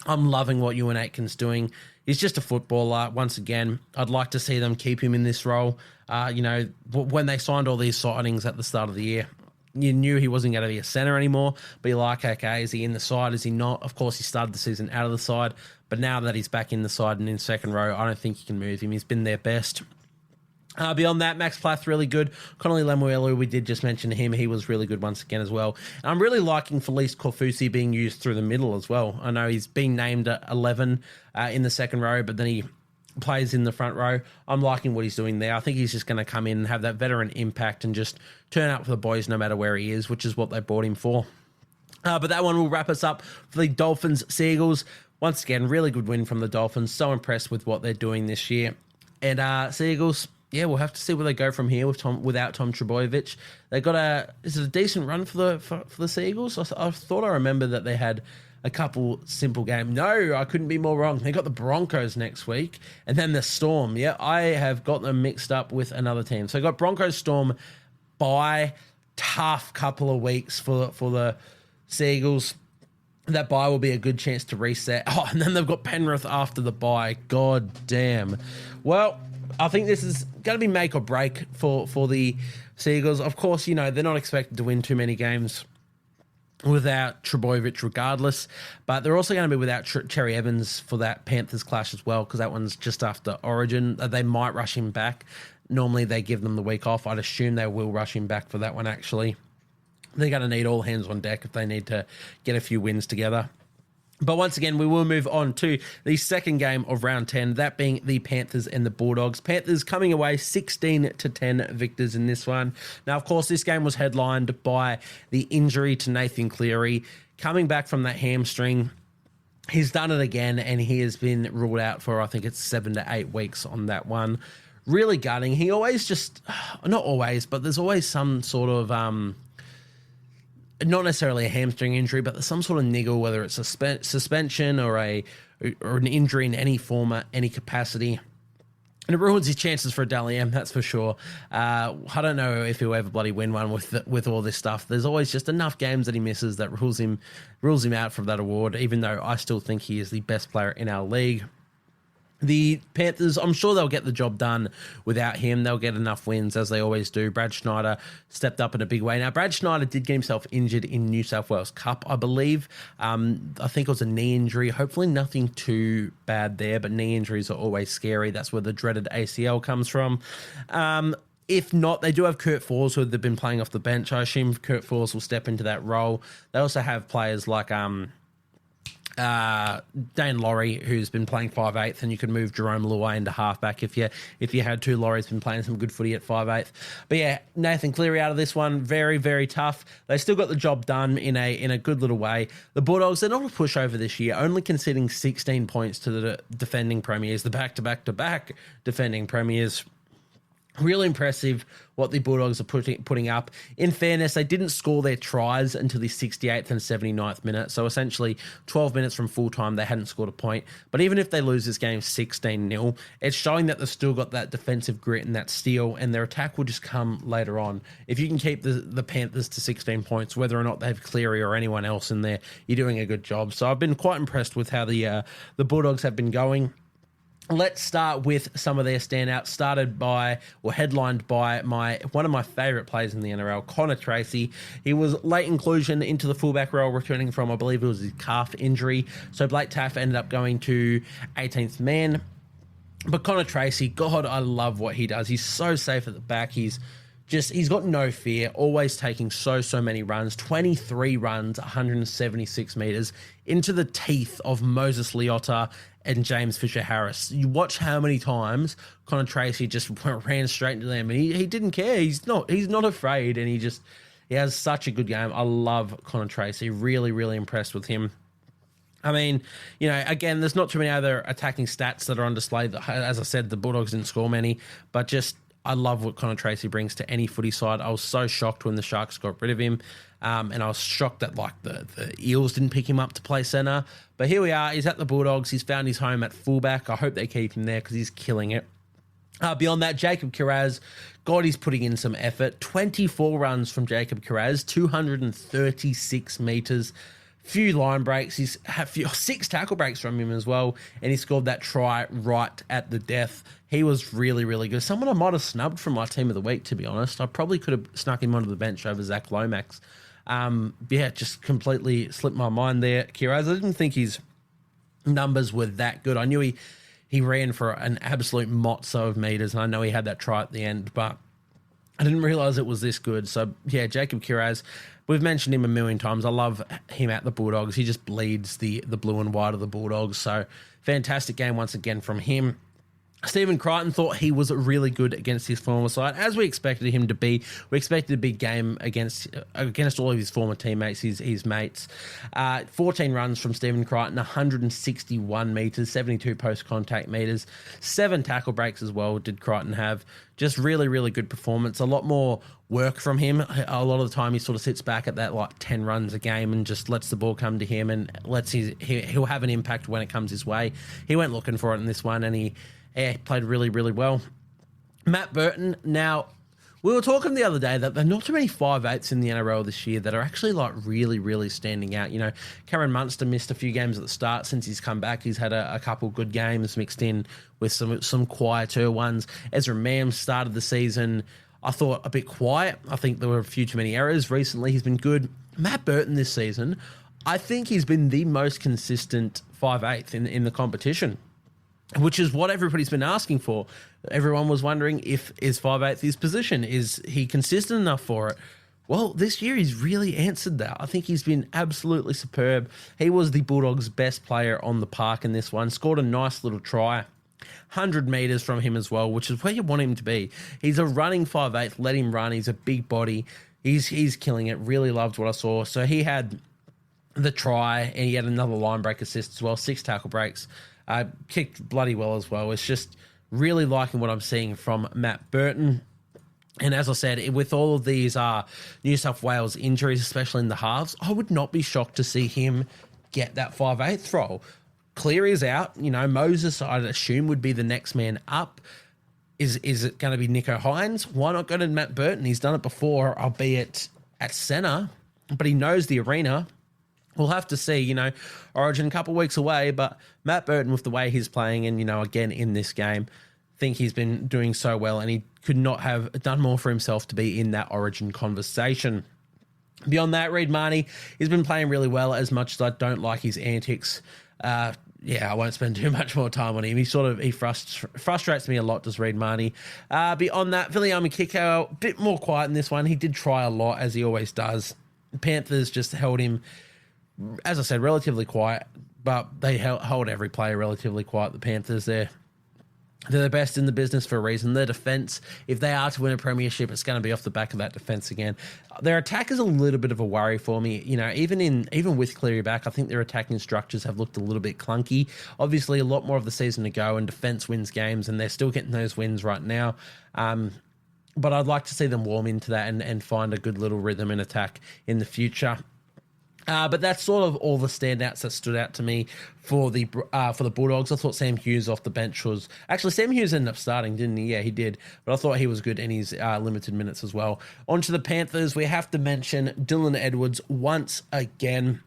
I'm loving what Ewan Aitken's doing. He's just a footballer. Once again, I'd like to see them keep him in this role. When they signed all these signings at the start of the year, you knew he wasn't going to be a centre anymore, but you're like, okay, is he in the side? Is he not? Of course, he started the season out of the side, but now that he's back in the side and in second row, I don't think you can move him. He's been their best. Beyond that, Max Plath, really good. Connolly Lemuelu, we did just mention him. He was really good once again as well. And I'm really liking Felice Korfusi being used through the middle as well. I know he's been named at 11 in the second row, but then he plays in the front row. I'm liking what he's doing there. I think he's just going to come in and have that veteran impact and just turn up for the boys no matter where he is, which is what they brought him for. But that one will wrap us up for the Dolphins Seagulls. Once again, really good win from the Dolphins. So impressed with what they're doing this year. And Seagulls, yeah, we'll have to see where they go from here without Tom Trbojevic. They got is it a decent run for the Seagulls? I thought I remember that they had a couple simple games. No, I couldn't be more wrong. They got the Broncos next week, and then the Storm. Yeah, I have got them mixed up with another team. So I got Broncos, Storm, bye. Tough couple of weeks for the Seagulls. That bye will be a good chance to reset. Oh, and then they've got Penrith after the bye. God damn. Well, I think this is going to be make or break for the Seagulls. Of course, they're not expected to win too many games without Trbojevic regardless, but they're also going to be without Cherry Evans for that Panthers clash as well, because that one's just after Origin. They might rush him back. Normally they give them the week off. I'd assume they will rush him back for that one, actually. They're going to need all hands on deck if they need to get a few wins together. But once again, we will move on to the second game of round 10, that being the Panthers and the Bulldogs. Panthers coming away 16-10 victors in this one. Now, of course, this game was headlined by the injury to Nathan Cleary. Coming back from that hamstring, he's done it again, and he has been ruled out for, I think it's 7 to 8 weeks on that one. Really gutting. He always not always, but there's always some sort of not necessarily a hamstring injury, but there's some sort of niggle, whether it's a suspension or an injury in any form, any capacity. And it ruins his chances for a Dally M, that's for sure. I don't know if he'll ever bloody win one with all this stuff. There's always just enough games that he misses that rules him out from that award, even though I still think he is the best player in our league. The Panthers, I'm sure they'll get the job done without him. They'll get enough wins, as they always do. Brad Schneider stepped up in a big way. Now, Brad Schneider did get himself injured in New South Wales Cup, I believe. I think it was a knee injury. Hopefully nothing too bad there, but knee injuries are always scary. That's where the dreaded ACL comes from. If not, they do have Kurt Forss, who they've been playing off the bench. I assume Kurt Forss will step into that role. They also have players like Dane Laurie, who's been playing 5'8", and you could move Jerome Luai into halfback if you had to. Laurie's been playing some good footy at 5'8". But yeah, Nathan Cleary out of this one, very, very tough. They still got the job done in a good little way. The Bulldogs, they're not a pushover this year, only conceding 16 points to the defending premiers, the back-to-back-to-back defending premiers. Really impressive what the Bulldogs are putting up. In fairness, they didn't score their tries until the 68th and 79th minute. So essentially 12 minutes from full time, they hadn't scored a point. But even if they lose this game 16-0, it's showing that they've still got that defensive grit and that steel, and their attack will just come later on. If you can keep the Panthers to 16 points, whether or not they have Cleary or anyone else in there, you're doing a good job. So I've been quite impressed with how the Bulldogs have been going. Let's start with some of their standouts, headlined by one of my favourite players in the NRL, Connor Tracy. He was late inclusion into the fullback role, returning from, I believe it was his calf injury. So Blake Taaffe ended up going to 18th man. But Connor Tracy, God, I love what he does. He's so safe at the back. He's got no fear, always taking so many runs, 23 runs, 176 metres into the teeth of Moses Leota and James Fisher-Harris. You watch how many times Connor Tracy just ran straight into them, and he didn't care. He's not afraid, and he has such a good game. I love Connor Tracy. Really, really impressed with him. I mean, again, there's not too many other attacking stats that are on display. As I said, the Bulldogs didn't score many, but just I love what Connor Tracy brings to any footy side. I was so shocked when the Sharks got rid of him, and I was shocked that the Eels didn't pick him up to play centre. But here we are. He's at the Bulldogs. He's found his home at fullback. I hope they keep him there because he's killing it. Beyond that, Jacob Kiraz, God, he's putting in some effort. 24 runs from Jacob Kiraz, 236 metres. Few line breaks. He's had 6 tackle breaks from him as well, and he scored that try right at the death. He was really, really good. Someone I might have snubbed from my team of the week, to be honest. I probably could have snuck him onto the bench over Zach Lomax. Just completely slipped my mind there. Kiraz, I didn't think his numbers were that good. I knew he ran for an absolute mozzo of metres, and I know he had that try at the end, but I didn't realise it was this good. So, yeah, Jacob Kiraz, we've mentioned him a million times. I love him at the Bulldogs. He just bleeds the blue and white of the Bulldogs. So, fantastic game once again from him. Stephen Crichton thought he was really good against his former side, as we expected him to be. We expected a big game against all of his former teammates, his mates. 14 runs from Stephen Crichton, 161 metres, 72 post-contact metres, 7 tackle breaks as well did Crichton have. Just really, really good performance. A lot more work from him. A lot of the time he sort of sits back at that 10 runs a game and just lets the ball come to him and he'll have an impact when it comes his way. He went looking for it in this one and he played really, really well. Matt Burton. Now, we were talking the other day that there are not too many 5'8s in the NRL this year that are actually really, really standing out. Cameron Munster missed a few games at the start. Since he's come back, he's had a couple good games mixed in with some quieter ones. Ezra Mam started the season, I thought, a bit quiet. I think there were a few too many errors. Recently, he's been good. Matt Burton this season, I think he's been the most consistent 5'8 in the competition, which is what everybody's been asking for. Everyone was wondering is 5'8 his position? Is he consistent enough for it? Well, this year he's really answered that. I think he's been absolutely superb. He was the Bulldogs' best player on the park in this one. Scored a nice little try. 100 metres from him as well, which is where you want him to be. He's a running 5'8. Let him run. He's a big body. He's killing it. Really loved what I saw. So he had the try and he had another line break assist as well. 6 tackle breaks. Kicked bloody well as well. It's just really liking what I'm seeing from Matt Burton. And as I said, with all of these New South Wales injuries, especially in the halves, I would not be shocked to see him get that 5'8 role. Cleary's out. Moses, I'd assume, would be the next man up. Is it going to be Nicho Hines? Why not go to Matt Burton? He's done it before, albeit at centre, but he knows the arena. We'll have to see, Origin a couple of weeks away, but Matt Burton, with the way he's playing and, again, in this game, think he's been doing so well and he could not have done more for himself to be in that Origin conversation. Beyond that, Reid Marnie, he's been playing really well, as much as I don't like his antics. I won't spend too much more time on him. He frustrates me a lot, does Reid Marnie. Beyond that, Viliami Kikau, a bit more quiet in this one. He did try a lot, as he always does. Panthers just held him, as I said, relatively quiet, but they hold every player relatively quiet. The Panthers, they're the best in the business for a reason. Their defence, if they are to win a premiership, it's going to be off the back of that defence again. Their attack is a little bit of a worry for me. Even with Cleary back, I think their attacking structures have looked a little bit clunky. Obviously, a lot more of the season to go, and defence wins games, and they're still getting those wins right now. But I'd like to see them warm into that and find a good little rhythm in attack in the future. But that's sort of all the standouts that stood out to me for the Bulldogs. I thought Sam Hughes off the bench was... Actually, Sam Hughes ended up starting, didn't he? Yeah, he did. But I thought he was good in his limited minutes as well. On to the Panthers. We have to mention Dylan Edwards once again.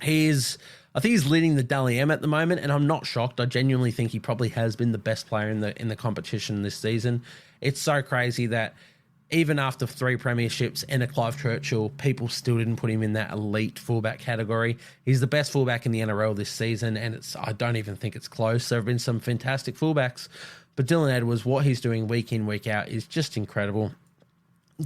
I think he's leading the Dally M at the moment, and I'm not shocked. I genuinely think he probably has been the best player in the competition this season. It's so crazy that even after 3 premierships and a Clive Churchill, people still didn't put him in that elite fullback category. He's the best fullback in the NRL this season, and I don't even think it's close. There have been some fantastic fullbacks, but Dylan Edwards, what he's doing week in, week out is just incredible.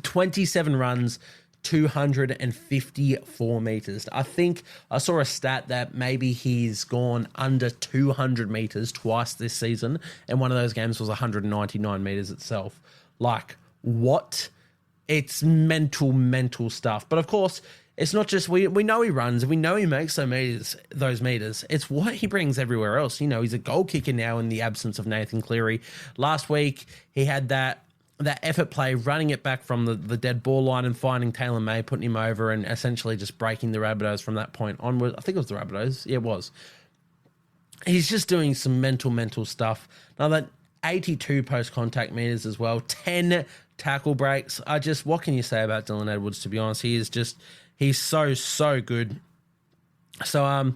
27 runs, 254 metres. I think I saw a stat that maybe he's gone under 200 metres twice this season, and one of those games was 199 metres itself. What? It's mental stuff. But of course, it's not just we know he runs and we know he makes those meters. It's what he brings everywhere else. You know, he's a goal kicker now in the absence of Nathan Cleary. Last week he had that effort play, running it back from the dead ball line and finding Taylor May, putting him over and essentially just breaking the Rabbitohs from that point onward. I think it was the Rabbitohs. Yeah, it was. He's just doing some mental stuff. Now that 82 post-contact meters as well, 10 tackle breaks. What can you say about Dylan Edwards, to be honest? He's so good. So,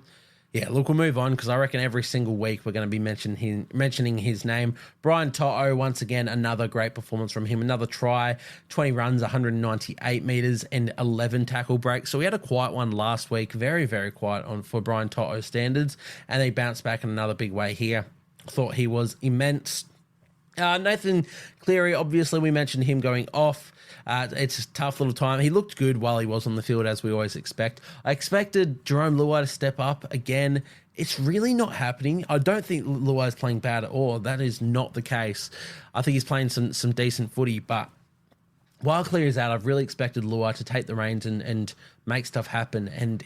yeah, look, we'll move on because I reckon every single week we're going to be mentioning his name. Brian To'o, once again, another great performance from him. Another try, 20 runs, 198 metres and 11 tackle breaks. So we had a quiet one last week, very, very quiet for Brian To'o standards, and he bounced back in another big way here. Thought he was immense. Nathan Cleary, obviously we mentioned him going off. It's a tough little time. He looked good while he was on the field, as we always expect. I expected Jerome Luai to step up again. It's really not happening. I don't think Luai is playing bad at all. That is not the case. I think he's playing some decent footy, but while Cleary's out, I've really expected Luai to take the reins and make stuff happen. And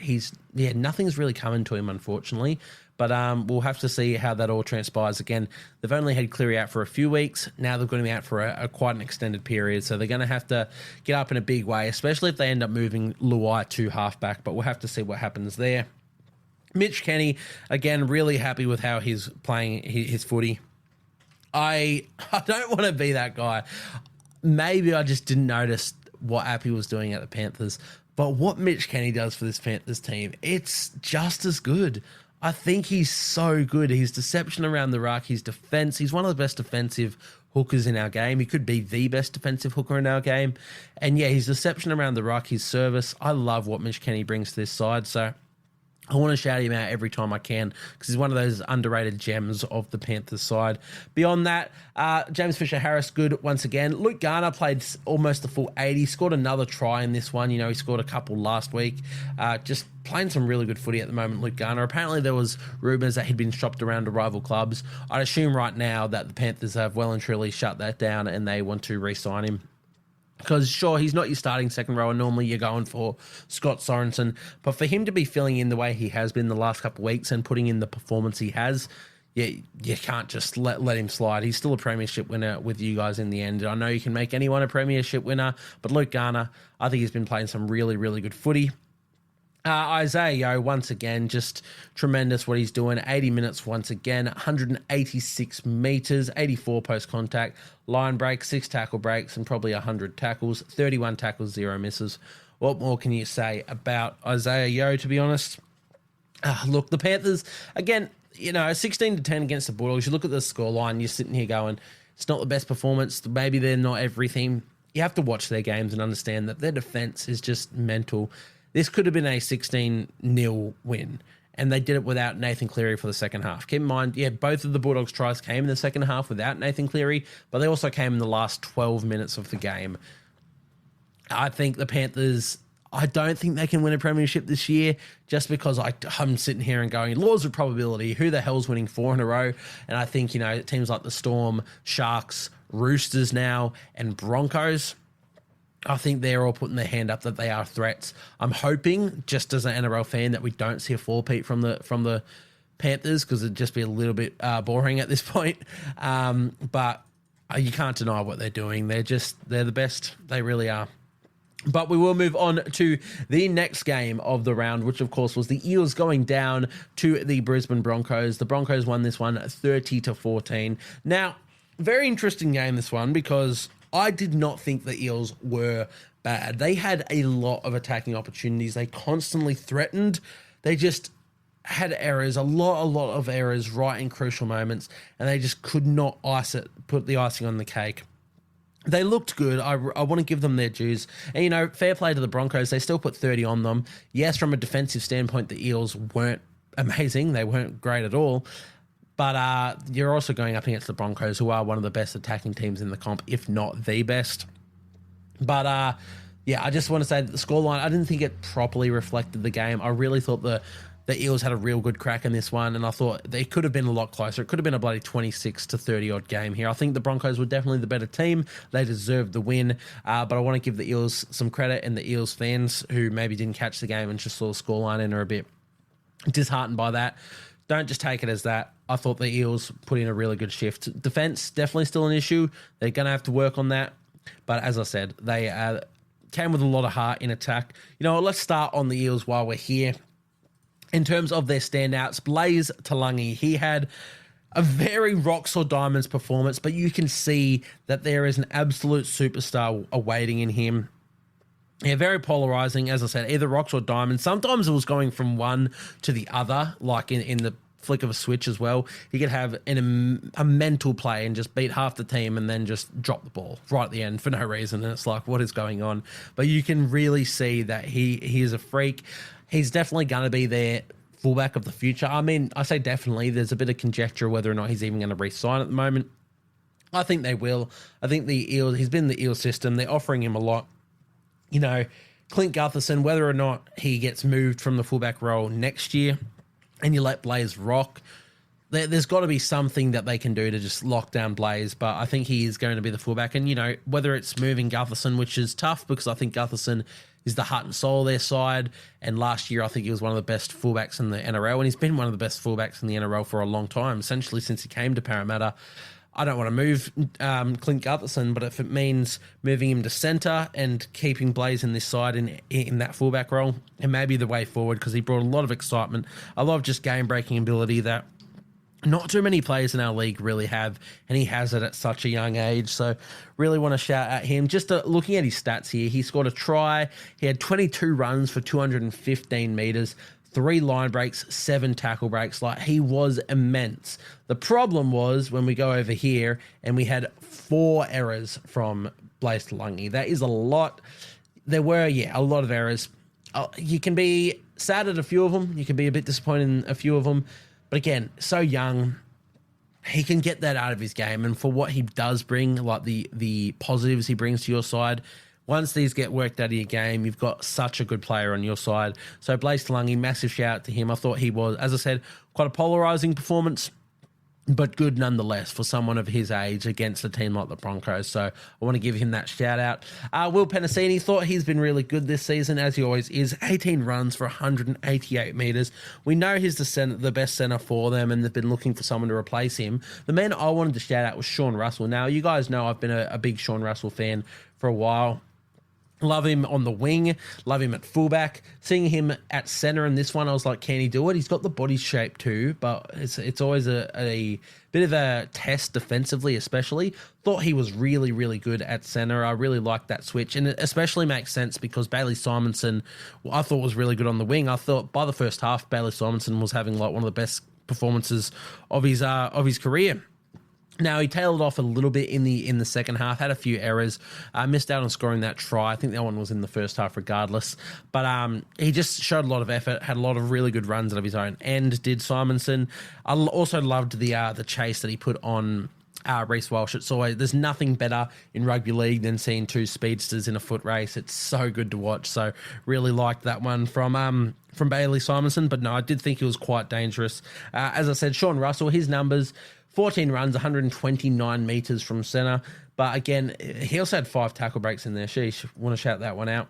nothing's really coming to him, unfortunately. But we'll have to see how that all transpires. Again, they've only had Cleary out for a few weeks. Now they're going to be out for quite an extended period. So they're going to have to get up in a big way, especially if they end up moving Luai to halfback. But we'll have to see what happens there. Mitch Kenny, again, really happy with how he's playing his footy. I don't want to be that guy. Maybe I just didn't notice what Appy was doing at the Panthers. But what Mitch Kenny does for this Panthers team, it's just as good. I think he's so good. His deception around the ruck, his defense. He's one of the best defensive hookers in our game. He could be the best defensive hooker in our game. And yeah, his deception around the ruck, his service. I love what Mitch Kenny brings to this side. So I want to shout him out every time I can because he's one of those underrated gems of the Panthers side. Beyond that, James Fisher-Harris, good once again. Luke Garner played almost the full 80, scored another try in this one. You know, he scored a couple last week. Just playing some really good footy at the moment, Luke Garner. Apparently there was rumours that he'd been shopped around to rival clubs. I'd assume right now that the Panthers have well and truly shut that down and they want to re-sign him. Because, sure, he's not your starting second rower. Normally you're going for Scott Sorensen. But for him to be filling in the way he has been the last couple of weeks and putting in the performance he has, you can't just let him slide. He's still a premiership winner with you guys in the end. I know you can make anyone a premiership winner, but Luke Garner, I think he's been playing some really, really good footy. Isaiah Yeo, once again, just tremendous what he's doing. 80 minutes once again, 186 metres, 84 post-contact, line break, 6 tackle breaks, and probably 100 tackles, 31 tackles, 0 misses. What more can you say about Isaiah Yeo, to be honest? Look, the Panthers, again, 16-10 against the Bulldogs. You look at the scoreline, you're sitting here going, it's not the best performance. Maybe they're not everything. You have to watch their games and understand that their defence is just mental. This could have been a 16-0 win, and they did it without Nathan Cleary for the second half. Keep in mind, both of the Bulldogs' tries came in the second half without Nathan Cleary, but they also came in the last 12 minutes of the game. I think the Panthers, I don't think they can win a premiership this year just because I'm sitting here and going, laws of probability, who the hell's winning 4 in a row? And I think, teams like the Storm, Sharks, Roosters now, and Broncos, I think they're all putting their hand up that they are threats. I'm hoping, just as an NRL fan, that we don't see a four-peat from the Panthers because it'd just be a little bit boring at this point. But you can't deny what they're doing. They're the best. They really are. But we will move on to the next game of the round, which, of course, was the Eels going down to the Brisbane Broncos. The Broncos won this one 30-14. Now, very interesting game, this one, because I did not think the Eels were bad. They had a lot of attacking opportunities. They constantly threatened. They just had errors, a lot of errors right in crucial moments, and they just could not put the icing on the cake. They looked good. I want to give them their dues. And, fair play to the Broncos. They still put 30 on them. Yes, from a defensive standpoint, the Eels weren't amazing. They weren't great at all. But you're also going up against the Broncos, who are one of the best attacking teams in the comp, if not the best. But, I just want to say that the scoreline, I didn't think it properly reflected the game. I really thought the the Eels had a real good crack in this one, and I thought they could have been a lot closer. It could have been a bloody 26 to 30 odd game here. I think the Broncos were definitely the better team. They deserved the win, but I want to give the Eels some credit, and the Eels fans who maybe didn't catch the game and just saw the scoreline and are a bit disheartened by that. Don't just take it as that. I thought the Eels put in a really good shift. Defense, definitely still an issue. They're going to have to work on that. But as I said, they came with a lot of heart in attack. You know what, let's start on the Eels while we're here. In terms of their standouts, Blaze Talangi, he had a very rocks or diamonds performance, but you can see that there is an absolute superstar awaiting in him. Yeah, very polarizing, as I said, either rocks or diamonds. Sometimes it was going from one to the other, like in the flick of a switch as well. He could have a mental play and just beat half the team and then just drop the ball right at the end for no reason. And it's like, what is going on? But you can really see that he is a freak. He's definitely going to be their fullback of the future. I mean, I say definitely. There's a bit of conjecture whether or not he's even going to re-sign at the moment. I think they will. I think the Eels, he's been in the Eels system. They're offering him a lot. You know, Clint Gutherson, whether or not he gets moved from the fullback role next year and you let Blaze rock, there's got to be something that they can do to just lock down Blaze, but I think he is going to be the fullback. And, you know, whether it's moving Gutherson, which is tough because I think Gutherson is the heart and soul of their side, and last year I think he was one of the best fullbacks in the NRL, and he's been one of the best fullbacks in the NRL for a long time, essentially since he came to Parramatta. I don't want to move Clint Gutherson, but if it means moving him to centre and keeping Blaze in this side in that fullback role, it may be the way forward because he brought a lot of excitement, a lot of just game-breaking ability that not too many players in our league really have, and he has it at such a young age. So really want to shout at him. Just looking at his stats here, he scored a try. He had 22 runs for 215 metres, 3 line breaks, 7 tackle breaks. Like, he was immense. The problem was when we go over here and we had 4 errors from Blaze Talangi. That is a lot. There were, a lot of errors. You can be sad at a few of them. You can be a bit disappointed in a few of them. But again, so young, he can get that out of his game. And for what he does bring, like the positives he brings to your side, once these get worked out of your game, you've got such a good player on your side. So Blaze Talangi, massive shout out to him. I thought he was, as I said, quite a polarizing performance, but good nonetheless for someone of his age against a team like the Broncos. So I want to give him that shout out. Will Penasini, thought he's been really good this season, as he always is. 18 runs for 188 metres. We know he's the best centre for them, and they've been looking for someone to replace him. The man I wanted to shout out was Sean Russell. Now, you guys know I've been a big Sean Russell fan for a while. Love him on the wing, love him at fullback. Seeing him at centre in this one, I was like, can he do it? He's got the body shape too, but it's always a bit of a test defensively, especially. Thought he was really, really good at centre. I really liked that switch, and it especially makes sense because Bailey Simonson, I thought was really good on the wing. I thought by the first half, Bailey Simonson was having like one of the best performances of his career. Now, he tailed off a little bit in the second half, had a few errors, missed out on scoring that try. I think that one was in the first half regardless. But he just showed a lot of effort, had a lot of really good runs out of his own end, did Simonson. I also loved the chase that he put on Reece Walsh. It's always, there's nothing better in rugby league than seeing 2 speedsters in a foot race. It's so good to watch. So really liked that one from Bailey Simonson. But no, I did think he was quite dangerous. As I said, Sean Russell, his numbers, 14 runs, 129 metres from centre. But again, he also had 5 tackle breaks in there. Sheesh, want to shout that one out.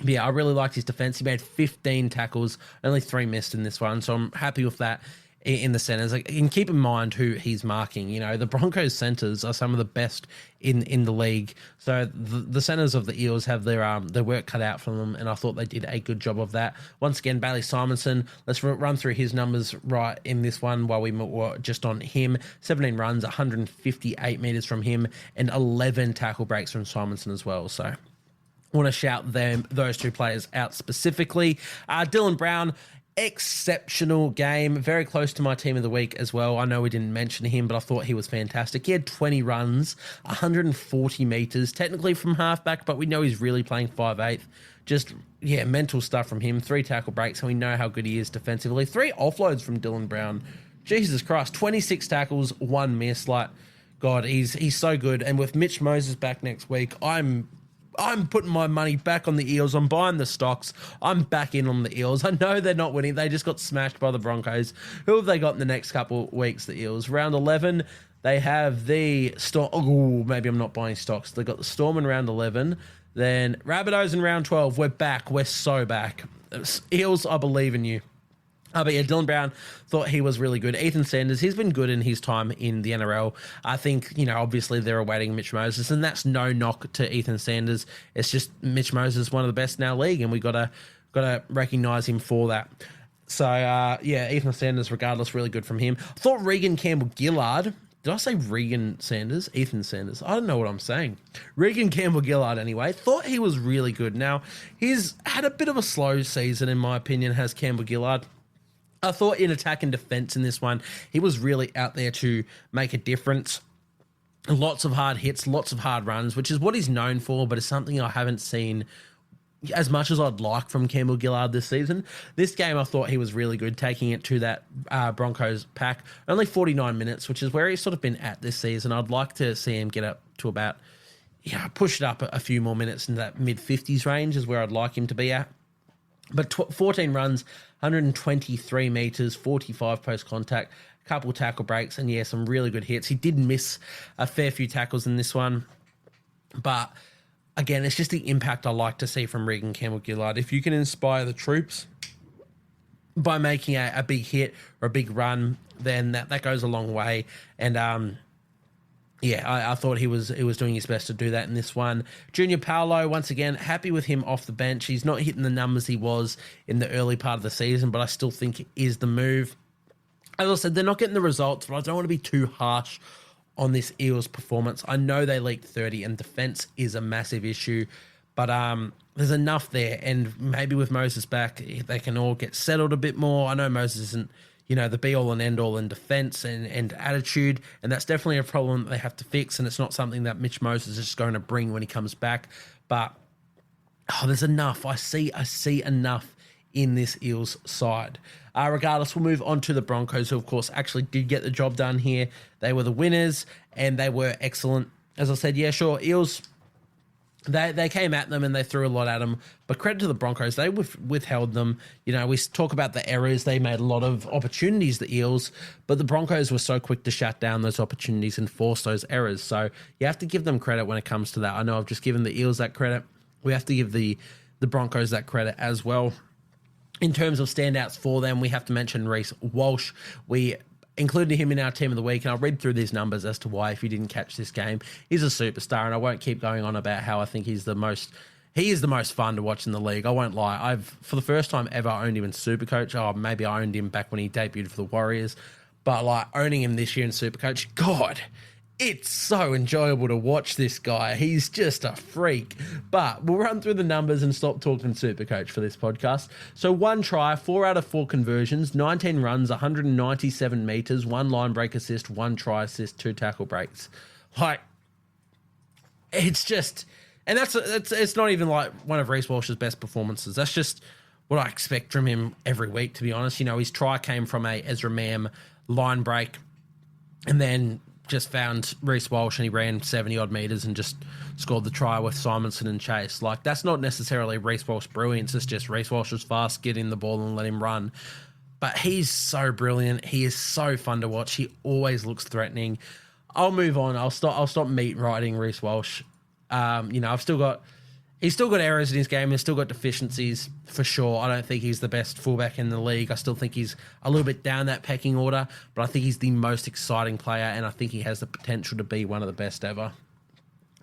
But yeah, I really liked his defence. He made 15 tackles, only 3 missed in this one. So I'm happy with that in the centres. And keep in mind who he's marking. You know, the Broncos centres are some of the best in the league. So the centres of the Eels have their work cut out for them, and I thought they did a good job of that. Once again, Bailey Simonson, let's run through his numbers right in this one while we were just on him. 17 runs, 158 metres from him, and 11 tackle breaks from Simonson as well. So I want to shout those 2 players out specifically. Dylan Brown, exceptional game, very close to my team of the week as well. I know we didn't mention him, but I thought he was fantastic. He had 20 runs, 140 metres, technically from halfback, but we know he's really playing 5'8". Just, mental stuff from him. 3 tackle breaks, and we know how good he is defensively. 3 offloads from Dylan Brown. Jesus Christ, 26 tackles, 1 miss. Like, God, he's so good. And with Mitch Moses back next week, I'm I'm putting my money back on the Eels. I'm buying the stocks. I'm back in on the Eels. I know they're not winning. They just got smashed by the Broncos. Who have they got in the next couple of weeks, the Eels? Round 11, they have the Storm. Oh, maybe I'm not buying stocks. They got the Storm in round 11. Then Rabbitohs in round 12. We're back. We're so back. Eels, I believe in you. But yeah, Dylan Brown thought he was really good. Ethan Sanders, he's been good in his time in the NRL. I think, obviously they're awaiting Mitch Moses, and that's no knock to Ethan Sanders. It's just Mitch Moses is one of the best in our league, and we gotta recognise him for that. So, Ethan Sanders, regardless, really good from him. I thought Regan Campbell-Gillard... Did I say Regan Sanders? Ethan Sanders. I don't know what I'm saying. Regan Campbell-Gillard, anyway. Thought he was really good. Now, he's had a bit of a slow season, in my opinion, has Campbell-Gillard. I thought in attack and defense in this one, he was really out there to make a difference. Lots of hard hits, lots of hard runs, which is what he's known for, but it's something I haven't seen as much as I'd like from Campbell-Gillard this season. This game, I thought he was really good, taking it to that Broncos pack. Only 49 minutes, which is where he's sort of been at this season. I'd like to see him get up to about, push it up a few more minutes in that mid-50s range is where I'd like him to be at. But 14 runs, 123 metres, 45 post-contact, a couple of tackle breaks, and some really good hits. He did miss a fair few tackles in this one. But, again, it's just the impact I like to see from Regan Campbell-Gillard. If you can inspire the troops by making a big hit or a big run, then that goes a long way. And, I thought he was doing his best to do that in this one. Junior Paolo, once again, happy with him off the bench. He's not hitting the numbers he was in the early part of the season, but I still think it is the move. As I said, they're not getting the results, but I don't want to be too harsh on this Eels performance. I know they leaked 30, and defense is a massive issue, but there's enough there, and maybe with Moses back, they can all get settled a bit more. I know Moses isn't the be-all and end-all in defense and attitude, and that's definitely a problem that they have to fix, and it's not something that Mitch Moses is just going to bring when he comes back. But there's enough. I see enough in this Eels side. Regardless, we'll move on to the Broncos, who, of course, actually did get the job done here. They were the winners, and they were excellent. As I said, Eels... They came at them and they threw a lot at them, but credit to the Broncos, they withheld them. We talk about the errors. They made a lot of opportunities, the Eels, but the Broncos were so quick to shut down those opportunities and force those errors. So you have to give them credit when it comes to that. I know I've just given the Eels that credit. We have to give the Broncos that credit as well. In terms of standouts for them, we have to mention Reece Walsh. We included him in our team of the week, and I'll read through these numbers as to why, if you didn't catch this game. He's a superstar, and I won't keep going on about how I think he is the most fun to watch in the league. I won't lie. I've, for the first time ever, owned him in Supercoach. Oh, maybe I owned him back when he debuted for the Warriors, but owning him this year in Supercoach, God, it's so enjoyable to watch this guy. He's just a freak. But we'll run through the numbers and stop talking Supercoach for this podcast. So 1 try, 4 out of 4 conversions, 19 runs, 197 metres, 1 line break assist, 1 try assist, 2 tackle breaks. It's just... And it's not even one of Reece Walsh's best performances. That's just what I expect from him every week, to be honest. His try came from a Ezra Mam line break, and then just found Reece Walsh and he ran 70-odd metres and just scored the try with Simonson and Chase. That's not necessarily Reece Walsh brilliance. It's just Reece Walsh was fast, get in the ball and let him run. But he's so brilliant. He is so fun to watch. He always looks threatening. I'll move on. I'll stop meat riding Reece Walsh. He's still got errors in his game. He's still got deficiencies for sure. I don't think he's the best fullback in the league. I still think he's a little bit down that pecking order, but I think he's the most exciting player, and I think he has the potential to be one of the best ever.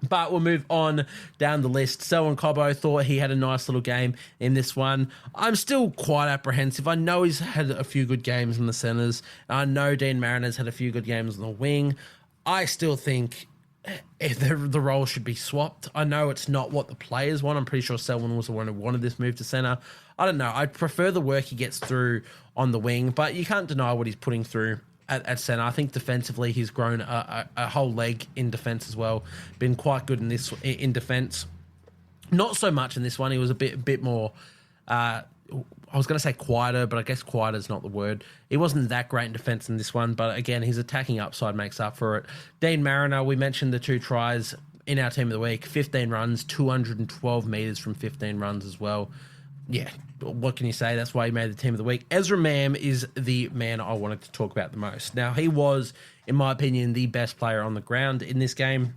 But we'll move on down the list. Selwyn Cobbo, thought he had a nice little game in this one. I'm still quite apprehensive. I know he's had a few good games in the centres. I know Dean Mariner's had a few good games on the wing. I still think the role should be swapped. I know it's not what the players want. I'm pretty sure Selwyn was the one who wanted this move to centre. I don't know. I prefer the work he gets through on the wing, but you can't deny what he's putting through at centre. I think defensively he's grown a whole leg in defence as well. Been quite good in defence. Not so much in this one. He was a bit more... I was going to say quieter, but I guess quieter is not the word. He wasn't that great in defence in this one, but again, his attacking upside makes up for it. Dean Mariner, we mentioned the 2 tries. in our team of the week. 15 runs, 212 metres from 15 runs as well. Yeah, what can you say? That's why he made the team of the week. Ezra Mam is the man I wanted to talk about the most. Now, he was, in my opinion, the best player on the ground in this game.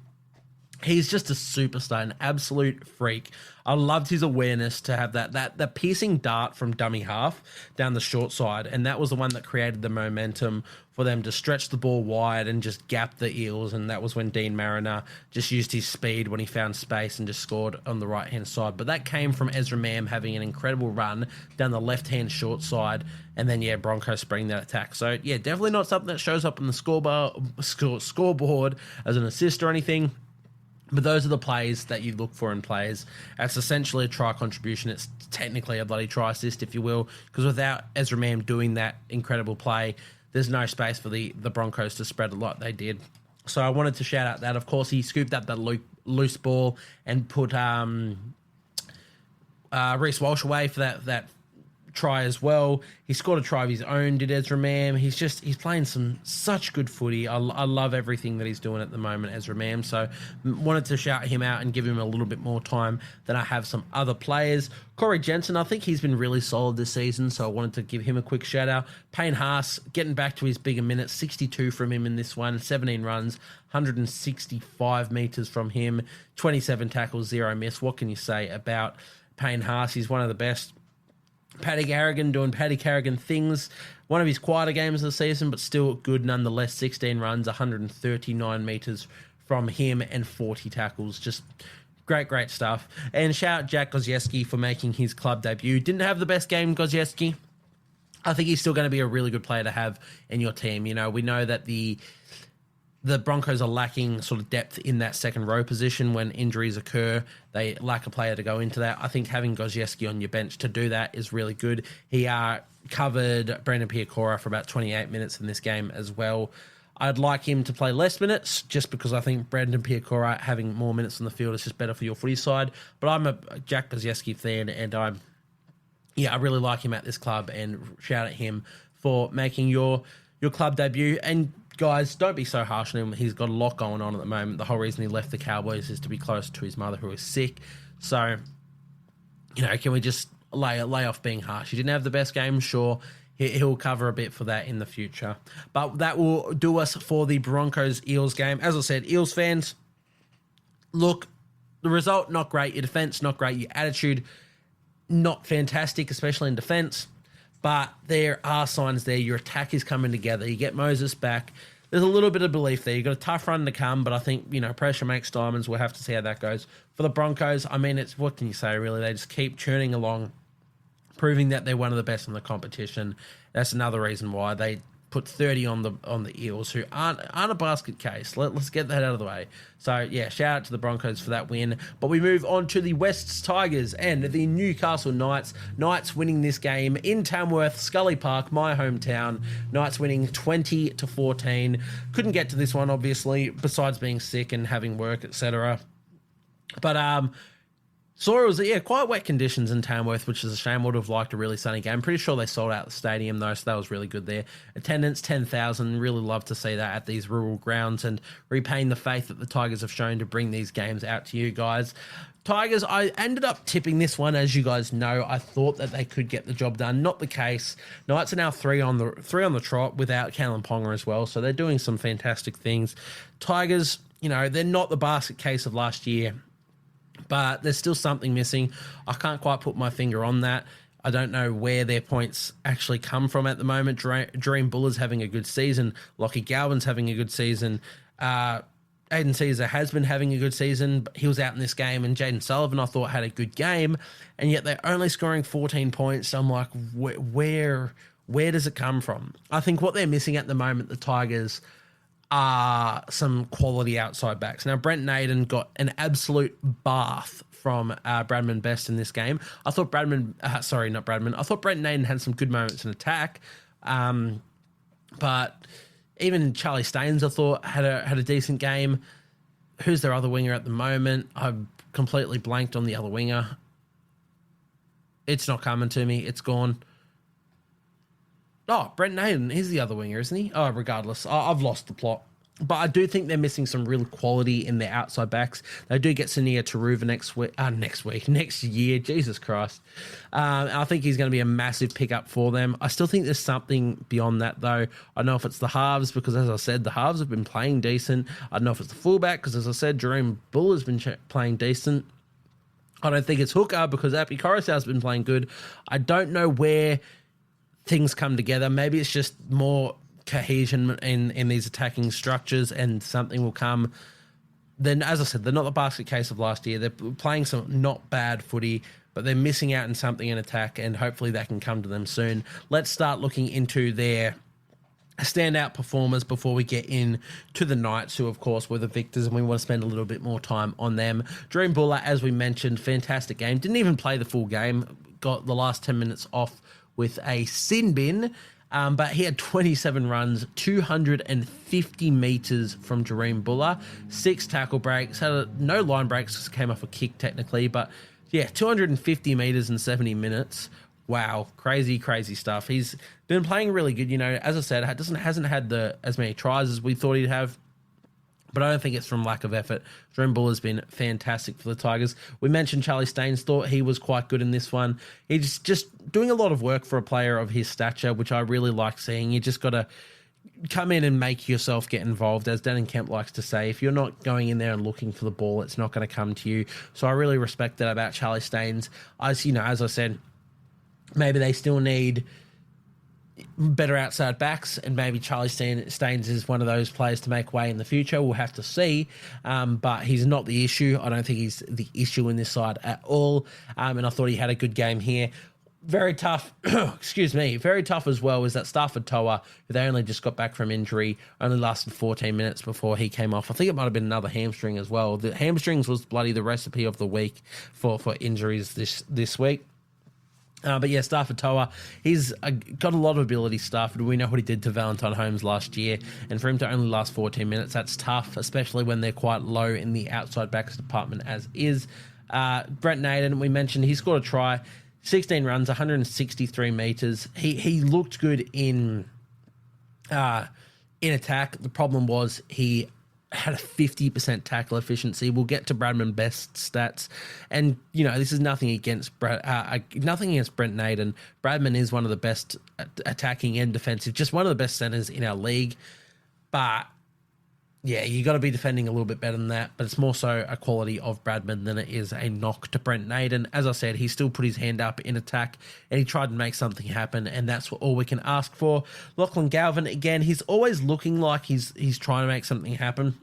He's just a superstar, an absolute freak. I loved his awareness to have that piercing dart from dummy half down the short side, and that was the one that created the momentum for them to stretch the ball wide and just gap the Eels, and that was when Dean Mariner just used his speed when he found space and just scored on the right-hand side. But that came from Ezra Mam having an incredible run down the left-hand short side, and then, Broncos spring that attack. So, definitely not something that shows up on the scoreboard as an assist or anything. But those are the plays that you look for in players. It's essentially a try contribution. It's technically a bloody try assist, if you will, because without Ezra Mam doing that incredible play, there's no space for the Broncos to spread a lot. They did. So I wanted to shout out that. Of course, he scooped up that loose ball and put Reece Walsh away for that try as well. He scored a try of his own, did Ezra Mam. He's playing such good footy. I love everything that he's doing at the moment, Ezra Mam. So wanted to shout him out and give him a little bit more time than I have some other players. Corey Jensen, I think he's been really solid this season, so I wanted to give him a quick shout out. Payne Haas getting back to his bigger minutes, 62 from him in this one, 17 runs, 165 metres from him, 27 tackles, 0 miss. What can you say about Payne Haas? He's one of the best. Paddy Carrigan doing Paddy Carrigan things. One of his quieter games of the season, but still good nonetheless. 16 runs, 139 metres from him and 40 tackles. Just great stuff. And shout out Jack Gosiewski for making his club debut. Didn't have the best game, Gosiewski. I think he's still going to be a really good player to have in your team. We know that the Broncos are lacking sort of depth in that second row position when injuries occur. They lack a player to go into that. I think having Gosiewski on your bench to do that is really good. He covered Brendan Piakora for about 28 minutes in this game as well. I'd like him to play less minutes just because I think Brendan Piakora having more minutes on the field is just better for your footy side. But I'm a Jack Gosiewski fan, and I really like him at this club, and shout at him for making your club debut. And guys, don't be so harsh on him. He's got a lot going on at the moment. The whole reason he left the Cowboys is to be closer to his mother, who is sick. So, can we just lay off being harsh? He didn't have the best game, sure. He'll cover a bit for that in the future. But that will do us for the Broncos-Eels game. As I said, Eels fans, look, the result, not great. Your defense, not great. Your attitude, not fantastic, especially in defense. But there are signs there. Your attack is coming together. You get Moses back. There's a little bit of belief there. You've got a tough run to come, but I think, pressure makes diamonds. We'll have to see how that goes. For the Broncos, what can you say, really? They just keep churning along, proving that they're one of the best in the competition. That's another reason why they put 30 on the Eels, who aren't a basket case. Let's get that out of the way. So, shout out to the Broncos for that win. But we move on to the Wests Tigers and the Newcastle Knights. Knights winning this game in Tamworth, Scully Park, my hometown. Knights winning 20-14. Couldn't get to this one, obviously, besides being sick and having work, etc. But saw it was quite wet conditions in Tamworth, which is a shame. Would have liked a really sunny game. I'm pretty sure they sold out the stadium though, so that was really good there. Attendance 10,000. Really love to see that at these rural grounds and repaying the faith that the Tigers have shown to bring these games out to you guys. Tigers, I ended up tipping this one, as you guys know. I thought that they could get the job done. Not the case. Knights are now three on the trot without Kalen Ponga as well, so they're doing some fantastic things. Tigers, they're not the basket case of last year, but there's still something missing. I can't quite put my finger on that. I don't know where their points actually come from at the moment. Dream Buller's having a good season. Lockie Galvin's having a good season. Aiden Caesar has been having a good season, but he was out in this game. And Jaden Sullivan, I thought, had a good game. And yet they're only scoring 14 points. So I'm like, where does it come from? I think what they're missing at the moment, the Tigers, are some quality outside backs. Now, Brent Naden got an absolute bath from Bradman Best in this game. I thought I thought Brent Naden had some good moments in attack. But even Charlie Staines, I thought, had a decent game. Who's their other winger at the moment? I've completely blanked on the other winger. It's not coming to me. It's gone. Oh, Brent Naden is the other winger, isn't he? Oh, regardless. I've lost the plot. But I do think they're missing some real quality in their outside backs. They do get Sania Taruva next year. Jesus Christ. I think he's going to be a massive pickup for them. I still think there's something beyond that, though. I don't know if it's the halves, because, as I said, the halves have been playing decent. I don't know if it's the fullback, because, as I said, Jerome Bull has been playing decent. I don't think it's hooker, because Api Coruscant has been playing good. I don't know where things come together. Maybe it's just more cohesion in these attacking structures, and something will come. Then, as I said, they're not the basket case of last year. They're playing some not bad footy, but they're missing out in something in attack, and hopefully that can come to them soon. Let's start looking into their standout performers before we get in to the Knights, who, of course, were the victors, and we want to spend a little bit more time on them. Dream Buller, as we mentioned, fantastic game. Didn't even play the full game. Got the last 10 minutes off with a sin bin. But he had 27 runs, 250 metres from Jareem Buller, 6 tackle breaks, had no line breaks because it came off a kick technically, but yeah, 250 metres in 70 minutes. Wow, crazy, crazy stuff. He's been playing really good, as I said, hasn't had as many tries as we thought he'd have, but I don't think it's from lack of effort. Jareem Buller has been fantastic for the Tigers. We mentioned Charlie Staines, thought he was quite good in this one. He's just doing a lot of work for a player of his stature, which I really like seeing. You just got to come in and make yourself get involved. As Dannon Kemp likes to say, if you're not going in there and looking for the ball, it's not going to come to you. So I really respect that about Charlie Staines. As I said, maybe they still need better outside backs, and maybe Charlie Staines is one of those players to make way in the future. We'll have to see, but he's not the issue. I don't think he's the issue in this side at all, and I thought he had a good game here. Very tough, very tough as well is that Stafford Toa, who they only just got back from injury, only lasted 14 minutes before he came off. I think it might have been another hamstring as well. The hamstrings was bloody the recipe of the week for injuries this week. But yeah, Stafford Toa, he's got a lot of ability, Stafford. We know what he did to Valentine Holmes last year, and for him to only last 14 minutes, that's tough, especially when they're quite low in the outside backs department as is. Brent Naden, we mentioned, he scored a try, 16 runs, 163 metres. He looked good in attack. The problem was he had a 50% tackle efficiency. We'll get to Bradman Best's stats, and this is nothing against Brent Naden. Bradman is one of the best attacking and defensive, just one of the best centers in our league. But yeah, you got to be defending a little bit better than that. But it's more so a quality of Bradman than it is a knock to Brent Naden. As I said, he still put his hand up in attack, and he tried to make something happen, and that's all we can ask for. Lachlan Galvin, again, he's always looking like he's trying to make something happen.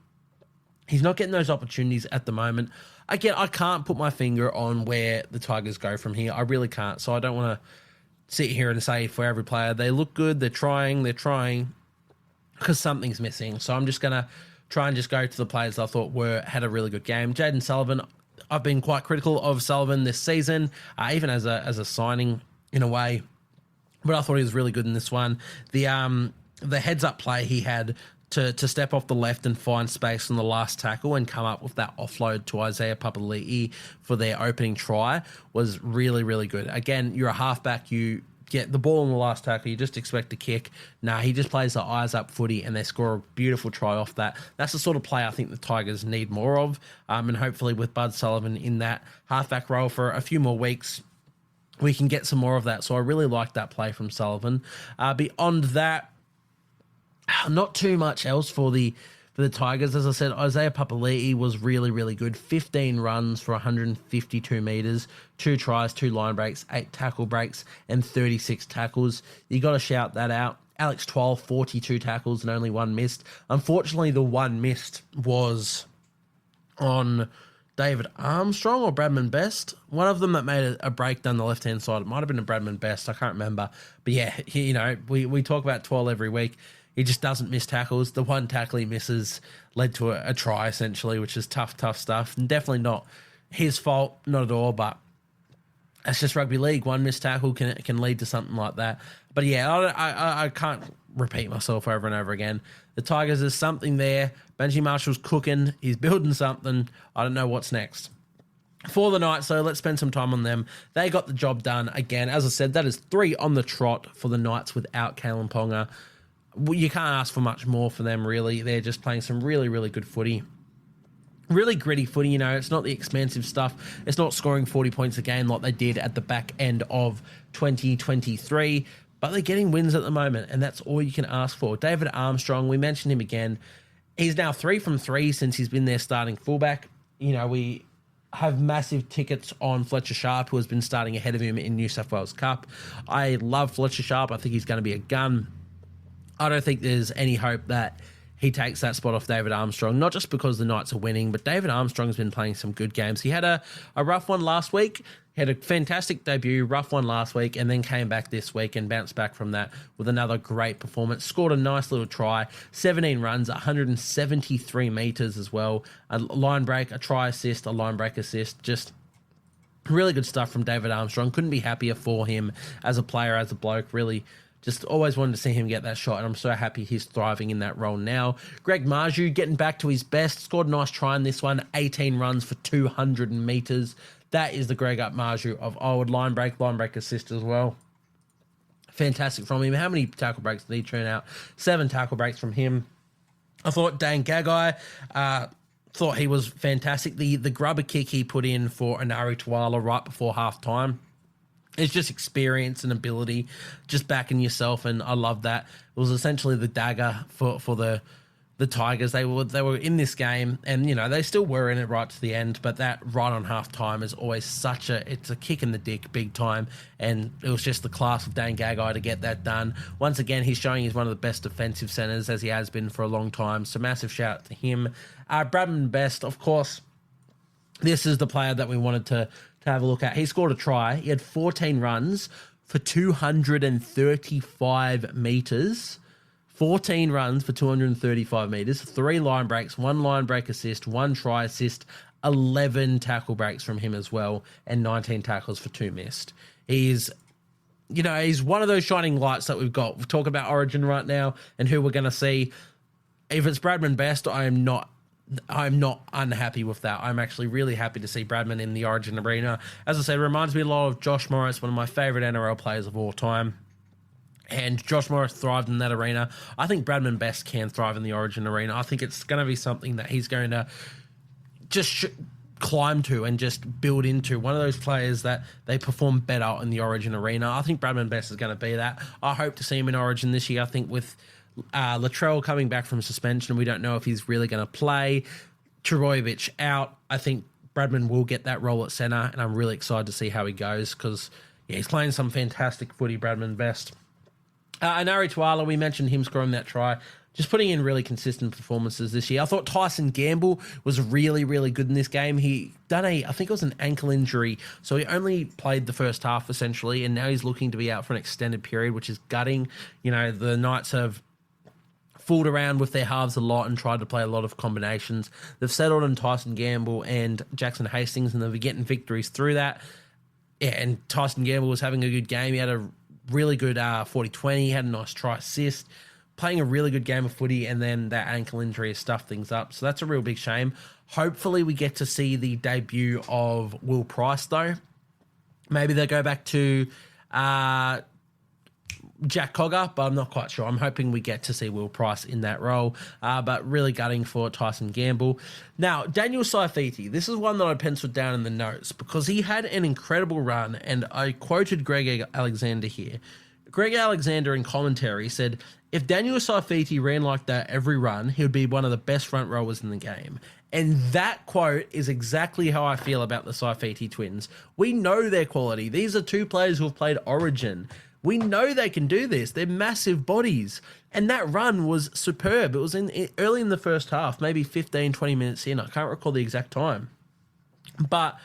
He's not getting those opportunities at the moment. Again, I can't put my finger on where the Tigers go from here. I really can't. So I don't want to sit here and say for every player, they look good, they're trying, because something's missing. So I'm just going to try and just go to the players I thought had a really good game. Jaden Sullivan, I've been quite critical of Sullivan this season, even as a signing in a way, but I thought he was really good in this one. The heads up play he had to step off the left and find space on the last tackle and come up with that offload to Isaiah Papali'i for their opening try was really, really good. Again, you're a halfback, you get the ball in the last tackle, you just expect to kick. Nah, he just plays the eyes up footy, and they score a beautiful try off that. That's the sort of play I think the Tigers need more of, and hopefully with Bud Sullivan in that halfback role for a few more weeks, we can get some more of that. So I really like that play from Sullivan. Beyond that, not too much else for the Tigers. As I said, Isaiah Papali'i was really, really good. 15 runs for 152 metres, 2 tries, 2 line breaks, 8 tackle breaks, and 36 tackles. You got to shout that out. Alex 12, 42 tackles and only 1 missed. Unfortunately, the 1 missed was on David Armstrong or Bradman Best. One of them that made a break down the left-hand side. It might have been a Bradman Best. I can't remember. But yeah, we talk about 12 every week. He just doesn't miss tackles. The 1 tackle he misses led to a try, essentially, which is tough stuff. And definitely not his fault, not at all, but it's just rugby league. 1 missed tackle can lead to something like that. But yeah, I can't repeat myself over and over again. The Tigers, there's something there. Benji Marshall's cooking. He's building something. I don't know what's next for the Knights, so let's spend some time on them. They got the job done again. As I said, that is 3 on the trot for the Knights without Kalen Ponga. you can't ask for much more for them, really. They're just playing some really, really good footy. Really gritty footy, you know. It's not the expensive stuff. It's not scoring 40 points a game like they did at the back end of 2023. But they're getting wins at the moment, and that's all you can ask for. David Armstrong, we mentioned him again. He's now 3 from 3 since he's been there starting fullback. You know, we have massive tickets on Fletcher Sharp, who has been starting ahead of him in New South Wales Cup. I love Fletcher Sharp. I think he's going to be a gun. I don't think there's any hope that he takes that spot off David Armstrong, not just because the Knights are winning, but David Armstrong's been playing some good games. He had a rough one last week. He had a fantastic debut, rough one last week, and then came back this week and bounced back from that with another great performance. Scored a nice little try, 17 runs, 173 metres as well. A line break, a try assist, a line break assist. Just really good stuff from David Armstrong. Couldn't be happier for him as a player, as a bloke. Really just always wanted to see him get that shot, and I'm so happy he's thriving in that role now. Greg Marju getting back to his best. Scored a nice try in this one, 18 runs for 200 metres. That is the Greg Marju of old. Line break assist as well. Fantastic from him. How many tackle breaks did he turn out? 7 tackle breaks from him. I thought Dane Gagai, thought he was fantastic. The grubber kick he put in for Anari Tuala right before half time. It's just experience and ability, just backing yourself, and I love that. It was essentially the dagger for the Tigers. They were in this game, and you know they still were in it right to the end. But that right on half time is always it's a kick in the dick, big time. And it was just the class of Dane Gagai to get that done. Once again, he's showing he's one of the best defensive centres as he has been for a long time. So massive shout out to him. Bradman Best, of course. This is the player that we wanted to have a look at. He scored a try. He had 14 runs for 235 metres. 14 runs for 235 metres. 3 line breaks, 1 line break assist, 1 try assist, 11 tackle breaks from him as well, and 19 tackles for 2 missed. He's one of those shining lights that we've got. We're talking about Origin right now and who we're going to see. If it's Bradman Best, I'm not unhappy with that. I'm actually really happy to see Bradman in the Origin arena. As I said, it reminds me a lot of Josh Morris, one of my favourite NRL players of all time. And Josh Morris thrived in that arena. I think Bradman Best can thrive in the Origin arena. I think it's going to be something that he's going to just climb to and just build into. One of those players that they perform better in the Origin arena. I think Bradman Best is going to be that. I hope to see him in Origin this year. I think with Latrell coming back from suspension, we don't know if he's really going to play. Trbojevic out. I think Bradman will get that role at centre, and I'm really excited to see how he goes because he's playing some fantastic footy, Bradman Best. Anari Tuala, we mentioned him scoring that try, just putting in really consistent performances this year. I thought Tyson Gamble was really, really good in this game. He done I think it was an ankle injury, so he only played the first half essentially, and now he's looking to be out for an extended period, which is gutting. You know, the Knights have fooled around with their halves a lot and tried to play a lot of combinations. They've settled on Tyson Gamble and Jackson Hastings, and they've been getting victories through that. Yeah, and Tyson Gamble was having a good game. He had a really good 40-20. He had a nice try assist, playing a really good game of footy, and then that ankle injury has stuffed things up. So that's a real big shame. Hopefully we get to see the debut of Will Price, though. Maybe they'll go back to Jack Cogger, but I'm not quite sure. I'm hoping we get to see Will Price in that role, but really gutting for Tyson Gamble. Now, Daniel Saifiti, this is one that I penciled down in the notes because he had an incredible run, and I quoted Greg Alexander here. Greg Alexander in commentary said, if Daniel Saifiti ran like that every run, he would be one of the best front rowers in the game. And that quote is exactly how I feel about the Saifiti twins. We know their quality. These are 2 players who have played Origin. We know they can do this. They're massive bodies. And that run was superb. It was early in the first half, maybe 15, 20 minutes in. I can't recall the exact time. But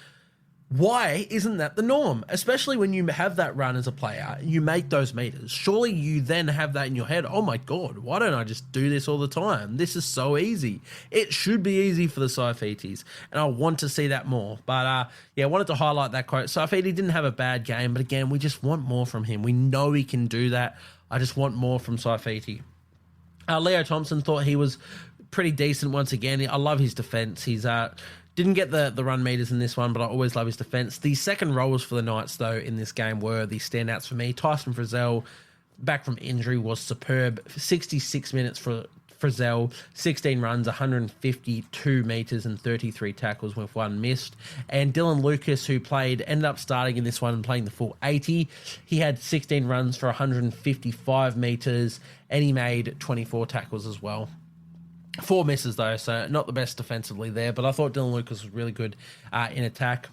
why isn't that the norm? Especially when you have that run as a player, you make those meters. Surely you then have that in your head. Oh my God, why don't I just do this all the time? This is so easy. It should be easy for the Saifitis, and I want to see that more. But I wanted to highlight that quote. Saifiti didn't have a bad game, but again, we just want more from him. We know he can do that. I just want more from Saifiti. Leo Thompson thought he was pretty decent once again. I love his defense. He's didn't get the run meters in this one, but I always love his defense. The second rollers for the Knights, though, in this game were the standouts for me. Tyson Frizzell, back from injury was superb. 66 minutes for Frizzell, 16 runs, 152 metres and 33 tackles with one missed. And Dylan Lucas, who ended up starting in this one and playing the full 80. He had 16 runs for 155 metres and he made 24 tackles as well. 4 misses though, so not the best defensively there, but I thought Dylan Lucas was really good in attack.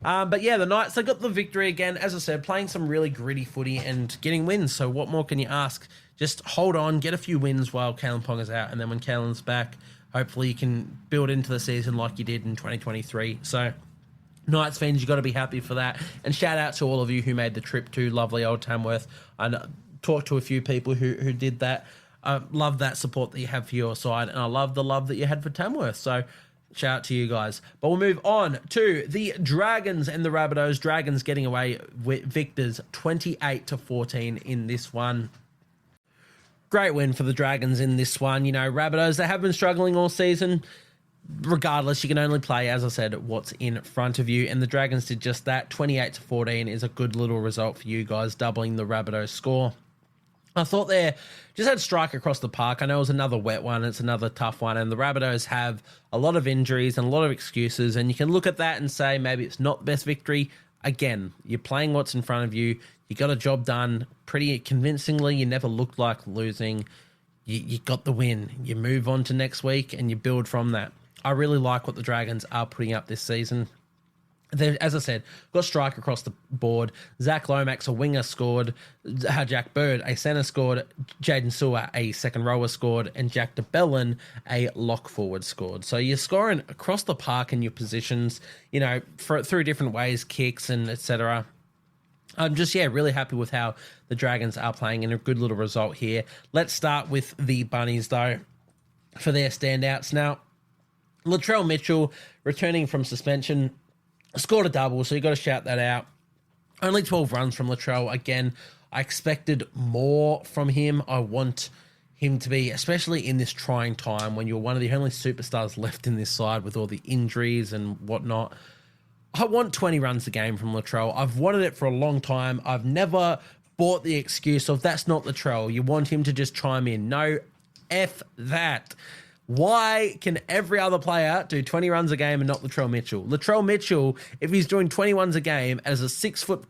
But yeah, the Knights, they got the victory again. As I said, playing some really gritty footy and getting wins. So what more can you ask? Just hold on, get a few wins while Kalen Ponga's out. And then when Kalen's back, hopefully you can build into the season like you did in 2023. So Knights fans, you got to be happy for that. And shout out to all of you who made the trip to lovely old Tamworth. I talked to a few people who did that. I love that support that you have for your side. And I love the love that you had for Tamworth. So shout out to you guys. But we'll move on to the Dragons and the Rabbitohs. Dragons getting away with victors 28-14 in this one. Great win for the Dragons in this one. You know, Rabbitohs, they have been struggling all season. Regardless, you can only play, as I said, what's in front of you. And the Dragons did just that. 28-14 is a good little result for you guys, doubling the Rabbitohs score. I thought they just had strike across the park. I know it was another wet one. It's another tough one. And the Rabbitohs have a lot of injuries and a lot of excuses. And you can look at that and say maybe it's not the best victory. Again, you're playing what's in front of you. You got a job done pretty convincingly. You never looked like losing. You got the win. You move on to next week and you build from that. I really like what the Dragons are putting up this season. As I said, got strike across the board. Zach Lomax, a winger, scored. Jack Bird, a centre, scored. Jaden Sewer, a second rower, scored. And Jack DeBellin, a lock forward, scored. So you're scoring across the park in your positions, you know, through different ways, kicks and etc. I'm just, really happy with how the Dragons are playing and a good little result here. Let's start with the Bunnies, though, for their standouts. Now, Latrell Mitchell, returning from suspension, scored a double, so you got to shout that out. Only 12 runs from Latrell. Again, I expected more from him. I want him to be, especially in this trying time when you're one of the only superstars left in this side with all the injuries and whatnot. I want 20 runs a game from Latrell. I've wanted it for a long time. I've never bought the excuse of that's not Latrell. You want him to just chime in. No, F that. Why can every other player do 20 runs a game and not Latrell Mitchell? Latrell Mitchell, if he's doing 20 runs a game as a 6'5",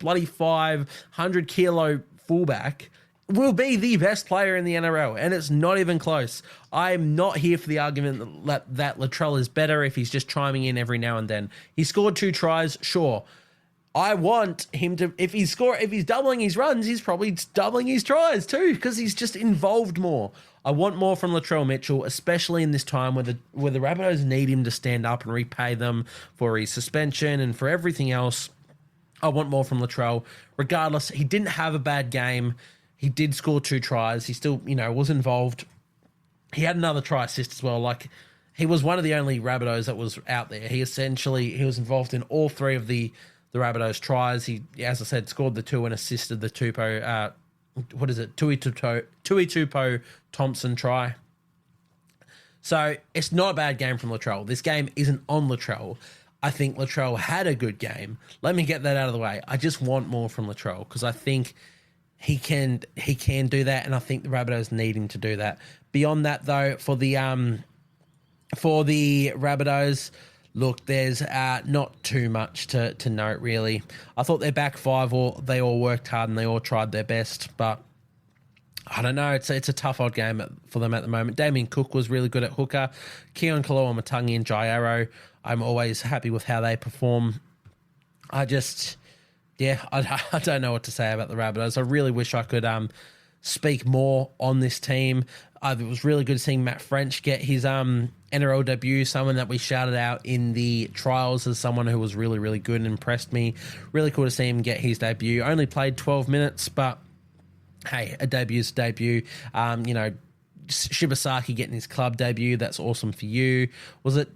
100-kilo fullback, will be the best player in the NRL, and it's not even close. I'm not here for the argument that Latrell is better if he's just chiming in every now and then. He scored 2 tries, sure. I want him to, if he's doubling his runs, he's probably doubling his tries too, because he's just involved more. I want more from Latrell Mitchell, especially in this time where the Rabbitohs need him to stand up and repay them for his suspension and for everything else. I want more from Latrell. Regardless, he didn't have a bad game. He did score 2 tries. He still, was involved. He had another try assist as well. Like, he was one of the only Rabbitohs that was out there. He was involved in all 3 of the Rabbitohs tries. He, as I said, scored the 2 and assisted the Tupou, Tui Tupo Thompson try. So it's not a bad game from Latrell. This game isn't on Latrell. I think Latrell had a good game. Let me get that out of the way. I just want more from Latrell because I think he can do that, and I think the Rabbitohs need him to do that. Beyond that, though, for the Rabbitohs, look, there's not too much to note, really. I thought their back 5, they all worked hard and they all tried their best, but I don't know. It's a tough odd game for them at the moment. Damien Cook was really good at hooker. Keon Kaloa-Matangi and Jai Arrow, I'm always happy with how they perform. I don't know what to say about the Rabbitohs. I really wish I could speak more on this team. It was really good seeing Matt French get his NRL debut, someone that we shouted out in the trials as someone who was really, really good and impressed me. Really cool to see him get his debut. Only played 12 minutes, but hey, a debute's a debut. Shibasaki getting his club debut, that's awesome for you. Was it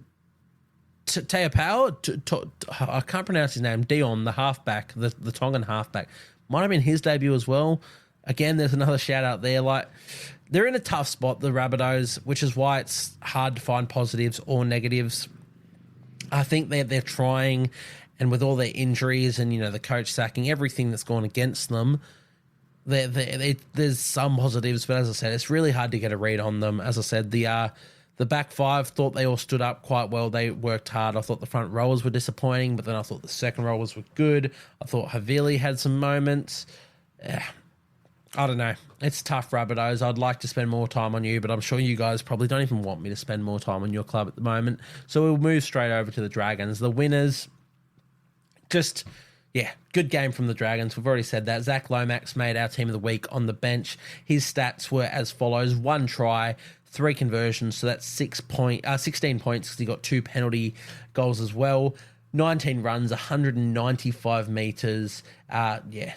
Teapau? I can't pronounce his name. Dion, the halfback, the Tongan halfback. Might have been his debut as well. Again, there's another shout out there. Like, they're in a tough spot, the Rabbitohs, which is why it's hard to find positives or negatives. I think they're trying, and with all their injuries and, the coach sacking, everything that's gone against them, there's some positives, but as I said, it's really hard to get a read on them. As I said, the back five, thought they all stood up quite well. They worked hard. I thought the front rowers were disappointing, but then I thought the second rowers were good. I thought Havili had some moments. Yeah, I don't know. It's tough, Rabbitohs. I'd like to spend more time on you, but I'm sure you guys probably don't even want me to spend more time on your club at the moment. So we'll move straight over to the Dragons. The winners, just... yeah, good game from the Dragons. We've already said that. Zach Lomax made our team of the week on the bench. His stats were as follows: 1 try, 3 conversions, so that's 16 points because he got 2 penalty goals as well. 19 runs, 195 metres.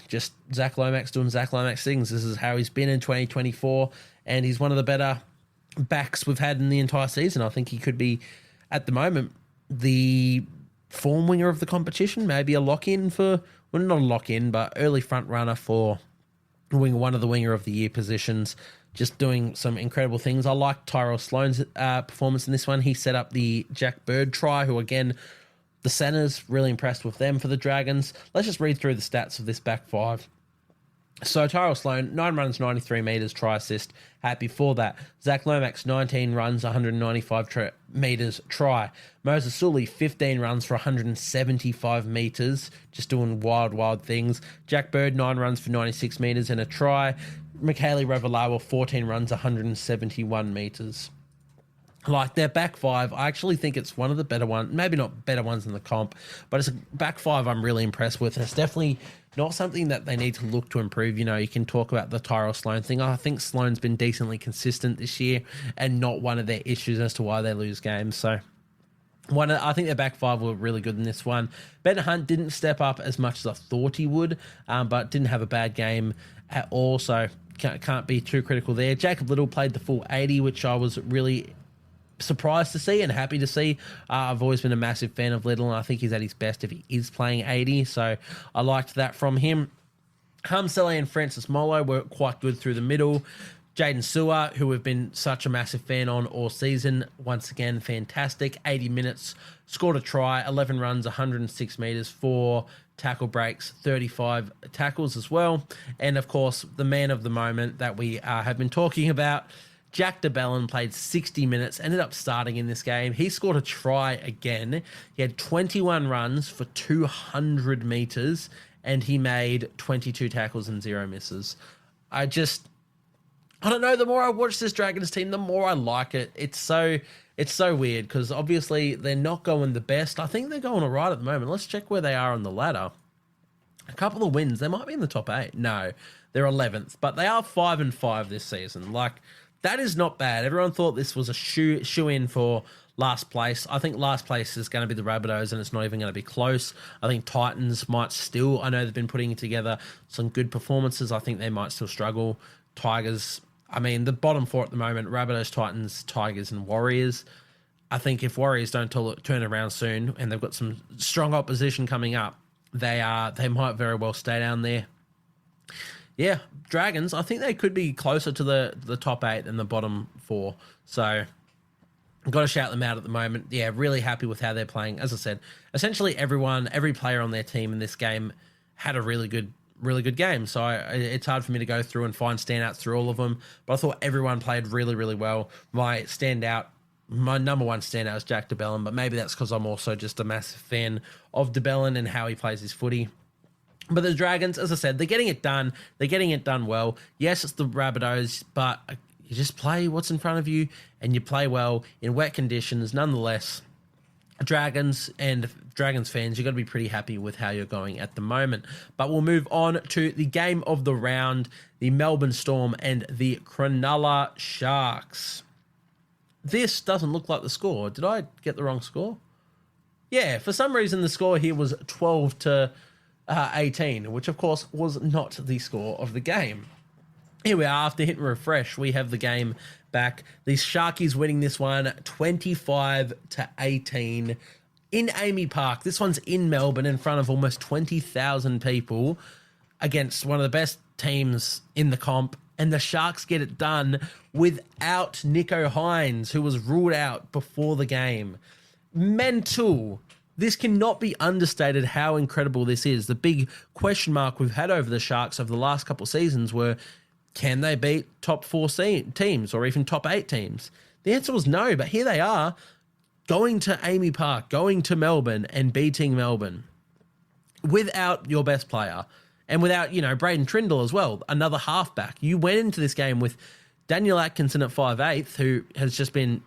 Just Zach Lomax doing Zach Lomax things. This is how he's been in 2024, and he's one of the better backs we've had in the entire season. I think he could be, at the moment, the form winger of the competition, maybe a lock-in for, well, not a lock-in, but early front runner for one of the winger of the year positions, just doing some incredible things. I like Tyrell Sloan's performance in this one. He set up the Jack Bird try, who again, the centers, really impressed with them for the Dragons. Let's just read through the stats of this back five. So Tyrell Sloan, 9 runs, 93 metres, try assist. Happy for that. Zach Lomax, 19 runs, 195 metres, try. Moses Sully, 15 runs for 175 metres, just doing wild things. Jack Bird, 9 runs for 96 metres and a try. Michaeli Ravalawa, 14 runs, 171 metres. Like their back five, I actually think it's one of the better ones, maybe not better ones in the comp, but it's a back five I'm really impressed with. And it's definitely not something that they need to look to improve. You know, you can talk about the Tyrell Sloan thing. I think Sloan's been decently consistent this year and not one of their issues as to why they lose games. So I think their back five were really good in this one. Ben Hunt didn't step up as much as I thought he would, but didn't have a bad game at all. So can't be too critical there. Jacob Little played the full 80, which I was really surprised to see and happy to see. I've always been a massive fan of Little, and I think he's at his best if he is playing 80, so I liked that from him. Hamsele and Francis Molo were quite good through the middle. Jaden Sewer, who we've been such a massive fan on all season, once again, fantastic. 80 minutes, scored a try, 11 runs, 106 metres, 4 tackle breaks, 35 tackles as well. And, of course, the man of the moment that we have been talking about, Jack de Belin, played 60 minutes, ended up starting in this game. He scored a try again. He had 21 runs for 200 metres, and he made 22 tackles and 0 misses. I don't know, the more I watch this Dragons team, the more I like it. It's so weird because obviously they're not going the best. I think they're going all right at the moment. Let's check where they are on the ladder. A couple of wins. They might be in the top 8. No, they're 11th, but they are 5-5 this season. Like, that is not bad. Everyone thought this was a shoe-in for last place. I think last place is going to be the Rabbitohs, and it's not even going to be close. I think Titans might still, I know they've been putting together some good performances. I think they might still struggle. Tigers, I mean, the bottom 4 at the moment, Rabbitohs, Titans, Tigers, and Warriors. I think if Warriors don't turn around soon, and they've got some strong opposition coming up, they might very well stay down there. Yeah, Dragons, I think they could be closer to the top 8 than the bottom 4. So, I've got to shout them out at the moment. Yeah, really happy with how they're playing. As I said, essentially every player on their team in this game had a really good game. So, it's hard for me to go through and find standouts through all of them. But I thought everyone played really, really well. My number one standout is Jack de Belin, but maybe that's because I'm also just a massive fan of de Belin and how he plays his footy. But the Dragons, as I said, they're getting it done. They're getting it done well. Yes, it's the Rabbitohs, but you just play what's in front of you and you play well in wet conditions. Nonetheless, Dragons and Dragons fans, you've got to be pretty happy with how you're going at the moment. But we'll move on to the game of the round, the Melbourne Storm and the Cronulla Sharks. This doesn't look like the score. Did I get the wrong score? Yeah, for some reason the score here was 12-18, which of course was not the score of the game. Here we are, after hitting refresh, we have the game back. The Sharkies winning this one 25-18 in Amy Park. This one's in Melbourne in front of almost 20,000 people against one of the best teams in the comp. And the Sharks get it done without Nico Hines, who was ruled out before the game. Mental this cannot be understated how incredible this is. The big question mark we've had over the Sharks over the last couple of seasons were, can they beat top 4 teams or even top 8 teams? The answer was no, but here they are going to Amy Park, going to Melbourne and beating Melbourne without your best player and without, Braden Trindle as well, another halfback. You went into this game with Daniel Atkinson at 5'8", who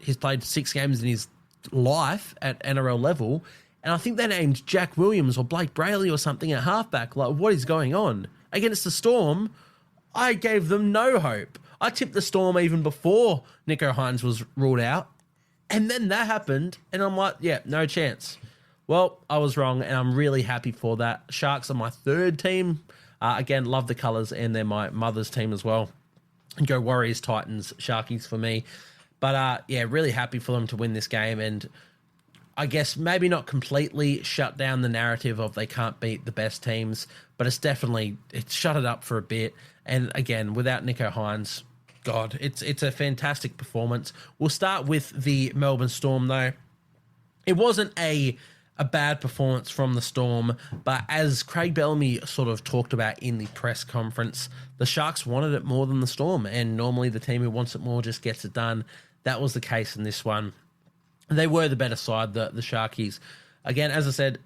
he's played 6 games in his life at NRL level, and I think they named Jack Williams or Blake Brayley or something at halfback. Like, what is going on? Against the Storm, I gave them no hope. I tipped the Storm even before Nicho Hynes was ruled out. And then that happened, and I'm like, yeah, no chance. Well, I was wrong, and I'm really happy for that. Sharks are my 3rd team. Again, love the colours, and they're my mother's team as well. And go Warriors, Titans, Sharkies for me. But, really happy for them to win this game, and I guess maybe not completely shut down the narrative of they can't beat the best teams, but it's shut it up for a bit. And again, without Nicho Hynes, God, it's a fantastic performance. We'll start with the Melbourne Storm, though. It wasn't a bad performance from the Storm, but as Craig Bellamy sort of talked about in the press conference, the Sharks wanted it more than the Storm, and normally the team who wants it more just gets it done. That was the case in this one. They were the better side, the Sharkies. Again, as I said,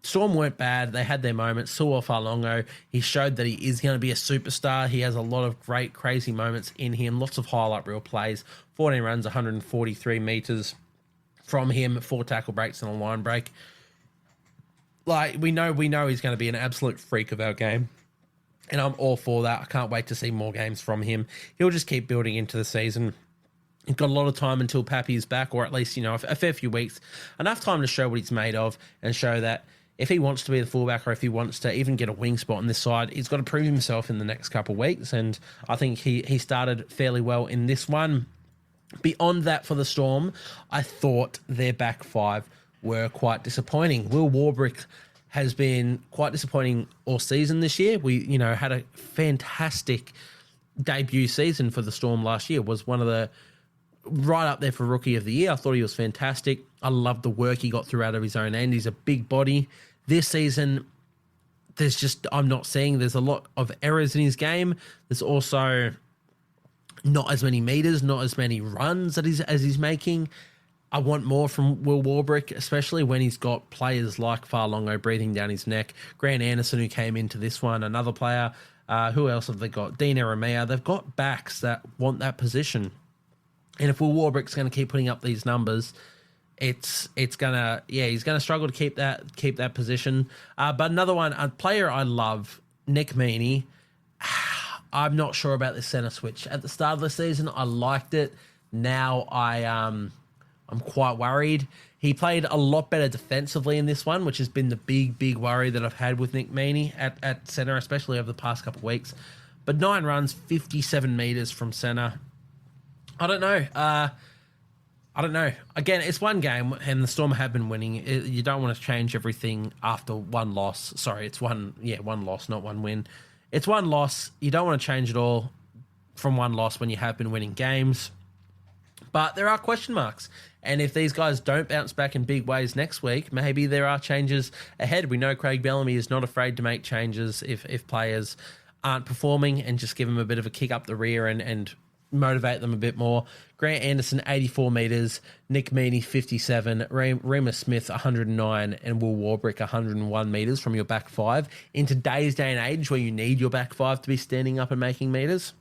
Storm weren't bad. They had their moments. Suo Falongo, he showed that he is going to be a superstar. He has a lot of great, crazy moments in him. Lots of highlight reel plays. 14 runs, 143 metres from him. 4 tackle breaks and a line break. Like, we know he's going to be an absolute freak of our game. And I'm all for that. I can't wait to see more games from him. He'll just keep building into the season. He's got a lot of time until Pappy's back, or at least, a fair few weeks. Enough time to show what he's made of and show that if he wants to be the fullback or if he wants to even get a wing spot on this side, he's got to prove himself in the next couple of weeks. And I think he started fairly well in this one. Beyond that, for the Storm, I thought their back 5 were quite disappointing. Will Warbrick has been quite disappointing all season this year. We, had a fantastic debut season for the Storm last year. Was one of the right up there for Rookie of the Year. I thought he was fantastic. I loved the work he got through out of his own end. He's a big body. This season, I'm not seeing, there's a lot of errors in his game. There's also not as many meters, not as many runs as he's making. I want more from Will Warbrick, especially when he's got players like Farlongo breathing down his neck. Grant Anderson, who came into this one, another player. Who else have they got? Dean Eremia. They've got backs that want that position. And if Will Warbrick's going to keep putting up these numbers, he's gonna struggle to keep that position. But another one, a player I love, Nick Meaney. I'm not sure about the center switch. At the start of the season, I liked it. Now I'm quite worried. He played a lot better defensively in this one, which has been the big worry that I've had with Nick Meaney at center, especially over the past couple of weeks. But 9 runs, 57 meters from center. I don't know. Again, it's one game, and the Storm have been winning. You don't want to change everything after one loss. Sorry, it's one loss, not one win. It's one loss. You don't want to change it all from one loss when you have been winning games. But there are question marks. And if these guys don't bounce back in big ways next week, maybe there are changes ahead. We know Craig Bellamy is not afraid to make changes if players aren't performing, and just give them a bit of a kick up the rear and motivate them a bit more. Grant Anderson, 84 metres. Nick Meaney, 57. Remus Smith, 109. And Will Warbrick, 101 metres from your back 5. In today's day and age where you need your back 5 to be standing up and making metres,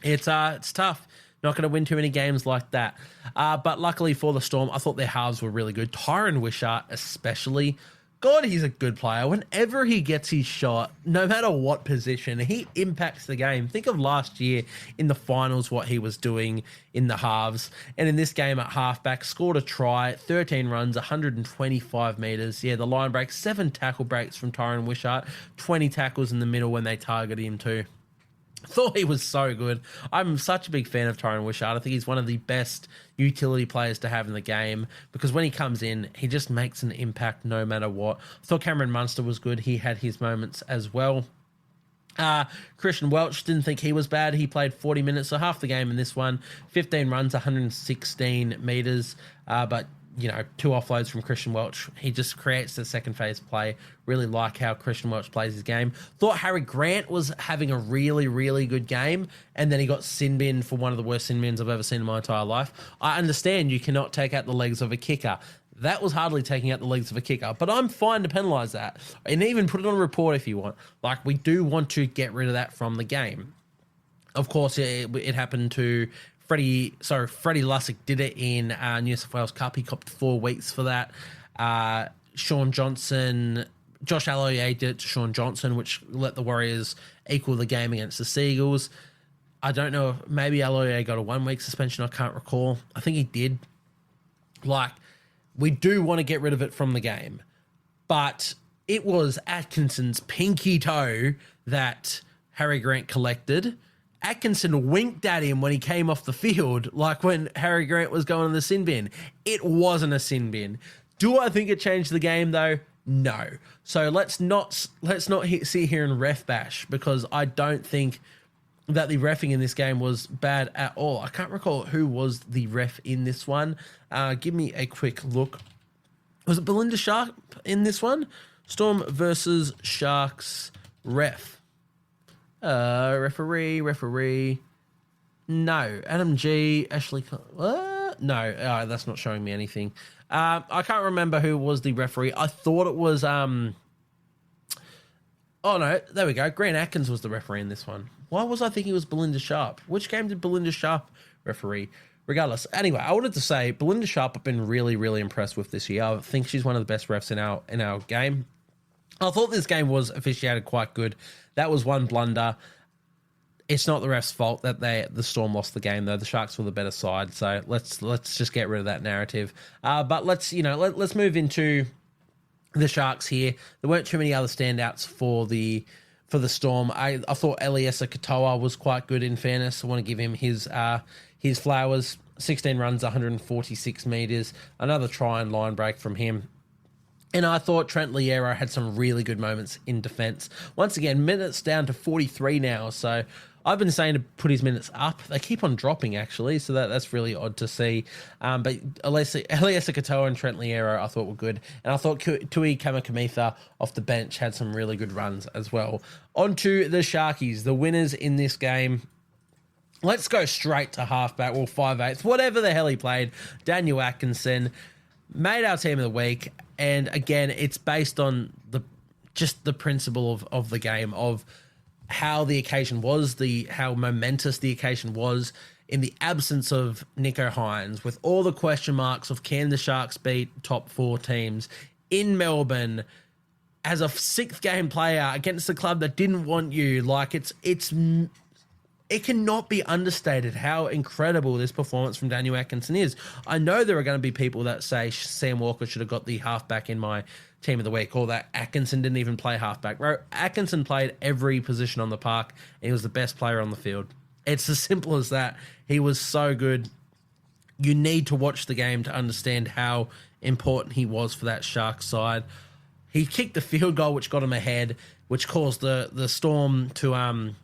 it's tough. Not going to win too many games like that. But luckily for the Storm, I thought their halves were really good. Tyron Wishart especially. God, he's a good player. Whenever he gets his shot, no matter what position, he impacts the game. Think of last year in the finals, what he was doing in the halves. And in this game at halfback, scored a try, 13 runs, 125 metres. Yeah, the line break, 7 tackle breaks from Tyron Wishart, 20 tackles in the middle when they targeted him too. Thought he was so good. I'm such a big fan of Tyron Wishart. I think he's one of the best utility players to have in the game, because when he comes in, he just makes an impact no matter what. I thought Cameron Munster was good. He had his moments as well. Christian Welch, didn't think he was bad. He played 40 minutes, so half the game in this one. 15 runs, 116 metres. But 2 offloads from Christian Welch. He just creates the second phase play. Really like how Christian Welch plays his game. Thought Harry Grant was having a really, really good game, and then he got sin bin for one of the worst sin bins I've ever seen in my entire life. I understand you cannot take out the legs of a kicker. That was hardly taking out the legs of a kicker, but I'm fine to penalise that. And even put it on a report if you want. Like, we do want to get rid of that from the game. Of course, it happened to Freddie Lussick did it in New South Wales Cup. He copped 4 weeks for that. Sean Johnson, Josh Aloiai did it to Sean Johnson, which let the Warriors equal the game against the Seagulls. I don't know if maybe Aloiai got a 1-week suspension. I can't recall. I think he did. Like, we do want to get rid of it from the game. But it was Atkinson's pinky toe that Harry Grant collected. Atkinson winked at him when he came off the field, like when Harry Grant was going in the sin bin. It wasn't a sin bin. Do I think it changed the game though? No. So let's not sit here and ref bash, because I don't think that the reffing in this game was bad at all. I can't recall who was the ref in this one. Give me a quick look. Was it Belinda Sharp in this one? Storm versus Sharks ref. Referee. No. Adam G. Ashley. What? No, that's not showing me anything. I can't remember who was the referee. I thought it was. Oh no, there we go. Grant Atkins was the referee in this one. Why was I thinking it was Belinda Sharp? Which game did Belinda Sharp referee? Regardless. Anyway, I wanted to say Belinda Sharp I've been really, really impressed with this year. I think she's one of the best refs in our game. I thought this game was officiated quite good. That was one blunder. It's not the ref's fault that the Storm lost the game, though. The Sharks were the better side, so let's just get rid of that narrative. But let's move into the Sharks here. There weren't too many other standouts for the Storm. I thought Eliesa Katoa was quite good. In fairness, I want to give him his flowers. 16 runs, 146 meters. Another try and line break from him. And I thought Trent Liero had some really good moments in defence. Once again, minutes down to 43 now. So I've been saying to put his minutes up. They keep on dropping, actually. So that's really odd to see. But Eliesa Katoa and Trent Liero I thought were good. And I thought Tui Kamakamitha off the bench had some really good runs as well. On to the Sharkies, the winners in this game. Let's go straight to halfback, 5/8, whatever the hell he played. Daniel Atkinson made our team of the week. And again, it's based on the principle of the game, of how the occasion was, how momentous the occasion was in the absence of Nicho Hynes, with all the question marks of can the Sharks beat top 4 teams in Melbourne as a 6th game player against a club that didn't want you. Like, it cannot be understated how incredible this performance from Daniel Atkinson is. I know there are going to be people that say Sam Walker should have got the halfback in my team of the week, or that Atkinson didn't even play halfback. Bro, Atkinson played every position on the park, and he was the best player on the field. It's as simple as that. He was so good. You need to watch the game to understand how important he was for that Sharks side. He kicked the field goal, which got him ahead, which caused the Storm to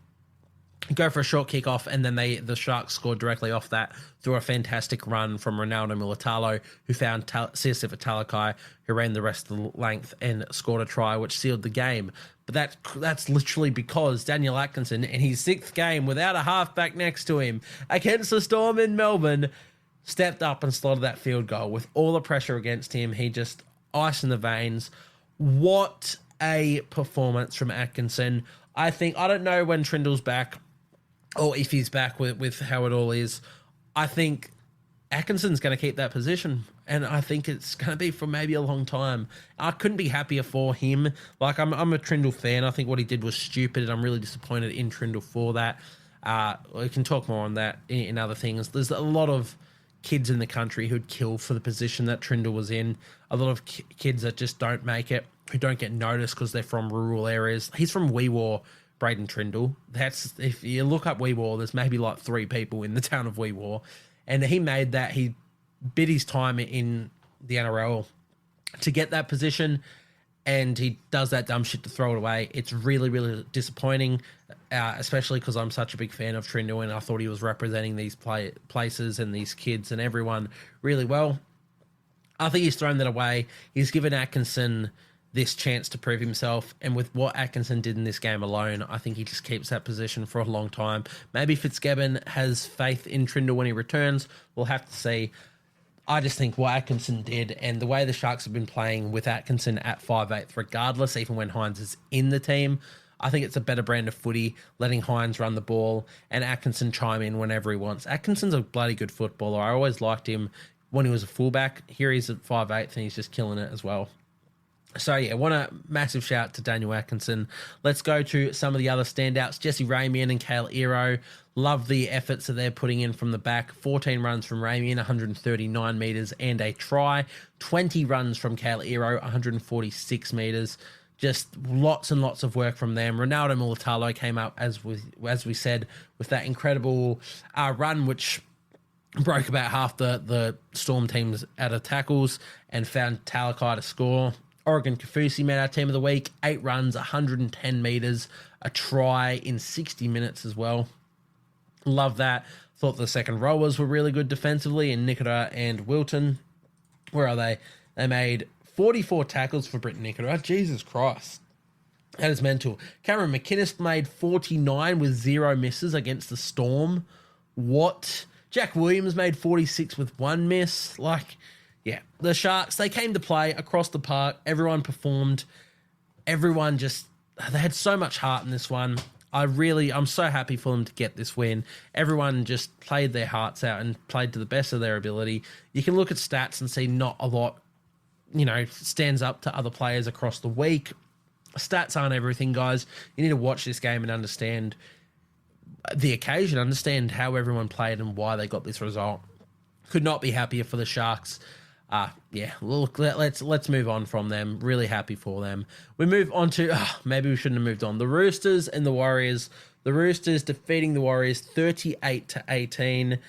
go for a short kick-off, and then the Sharks scored directly off that through a fantastic run from Ronaldo Militalo, who found Siosifa Talakai, who ran the rest of the length and scored a try, which sealed the game. But that's literally because Daniel Atkinson, in his 6th game without a halfback next to him against the Storm in Melbourne, stepped up and slotted that field goal. With all the pressure against him, he just ice in the veins. What a performance from Atkinson. I don't know when Trindle's back, or if he's back with how it all is. I think Atkinson's going to keep that position, and I think it's going to be for maybe a long time. I couldn't be happier for him. Like, I'm a Trindle fan. I think what he did was stupid, and I'm really disappointed in Trindle for that. We can talk more on that in other things. There's a lot of kids in the country who'd kill for the position that Trindle was in. A lot of kids that just don't make it, who don't get noticed because they're from rural areas. He's from Weewar, Braden Trindle. If you look up Weewar, there's maybe like 3 people in the town of Weewar. And he made that. He bid his time in the NRL to get that position, and he does that dumb shit to throw it away. It's really, really disappointing, especially because I'm such a big fan of Trindle, and I thought he was representing these places and these kids and everyone really well. I think he's thrown that away. He's given Atkinson this chance to prove himself, and with what Atkinson did in this game alone, I think he just keeps that position for a long time. Maybe Fitzgibbon has faith in Trindle when he returns. We'll have to see. I just think what Atkinson did and the way the Sharks have been playing with Atkinson at 5'8", regardless, even when Hines is in the team, I think it's a better brand of footy, letting Hines run the ball and Atkinson chime in whenever he wants. Atkinson's a bloody good footballer. I always liked him when he was a fullback. Here he's at 5'8", and he's just killing it as well. So, yeah, want a massive shout to Daniel Atkinson. Let's go to some of the other standouts. Jesse Ramian and Kale Ero. Love the efforts that they're putting in from the back. 14 runs from Ramian, 139 metres and a try. 20 runs from Kale Ero, 146 metres. Just lots and lots of work from them. Ronaldo Mulatalo came up, as we said, with that incredible run, which broke about half the Storm teams out of tackles and found Talakai to score. Oregon Kafusi made our team of the week. 8 runs, 110 metres, a try in 60 minutes as well. Love that. Thought the second rowers were really good defensively in Nikora and Wilton. Where are they? They made 44 tackles for Britain Nikora. Jesus Christ. That is mental. Cameron McInnes made 49 with 0 misses against the Storm. What? Jack Williams made 46 with 1 miss. Yeah, the Sharks, they came to play across the park. Everyone performed. Everyone they had so much heart in this one. I'm so happy for them to get this win. Everyone just played their hearts out and played to the best of their ability. You can look at stats and see not a lot, stands up to other players across the week. Stats aren't everything, guys. You need to watch this game and understand the occasion, understand how everyone played and why they got this result. Could not be happier for the Sharks. Look, let's move on from them. Really happy for them. We move on to, maybe we shouldn't have moved on. The Roosters and the Warriors. The Roosters defeating the Warriors 38-18.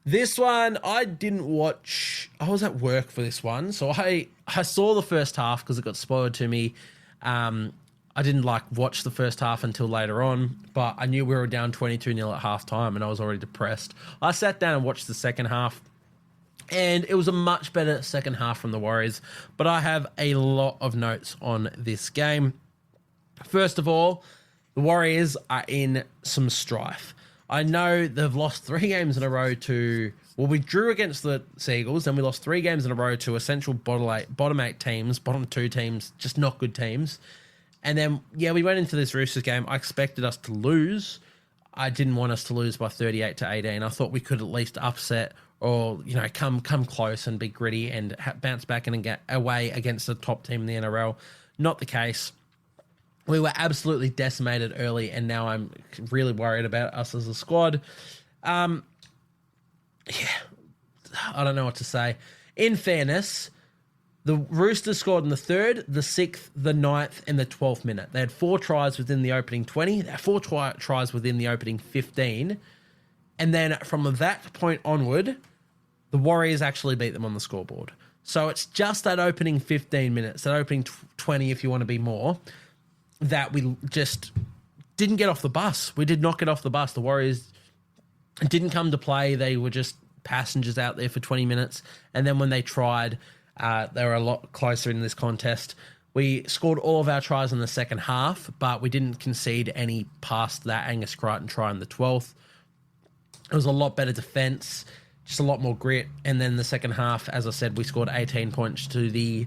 This one, I didn't watch. I was at work for this one, so I saw the first half because it got spoiled to me. I didn't watch the first half until later on, but I knew we were down 22-0 at halftime and I was already depressed. I sat down and watched the second half. And it was a much better second half from the Warriors. But I have a lot of notes on this game. First of all, the Warriors are in some strife. I know they've lost 3 games in a row to... Well, we drew against the Seagulls, then we lost 3 games in a row to essential bottom 8 teams, bottom 2 teams, just not good teams. And then, we went into this Roosters game. I expected us to lose. I didn't want us to lose by 38-18. I thought we could at least upset or, come close and be gritty and bounce back and get away against the top team in the NRL. Not the case. We were absolutely decimated early, and now I'm really worried about us as a squad. I don't know what to say. In fairness, the Roosters scored in the 3rd, the 6th, the 9th, and the 12th minute. They had 4 tries within the opening 20. They had 4 tries within the opening 15. And then from that point onward, the Warriors actually beat them on the scoreboard. So it's just that opening 15 minutes, that opening 20 if you want to be more, that we just didn't get off the bus. We did not get off the bus. The Warriors didn't come to play. They were just passengers out there for 20 minutes. And then when they tried, they were a lot closer in this contest. We scored all of our tries in the second half, but we didn't concede any past that Angus Crichton try in the 12th. It was a lot better defense, just a lot more grit. And then the second half, as I said, we scored 18 points to the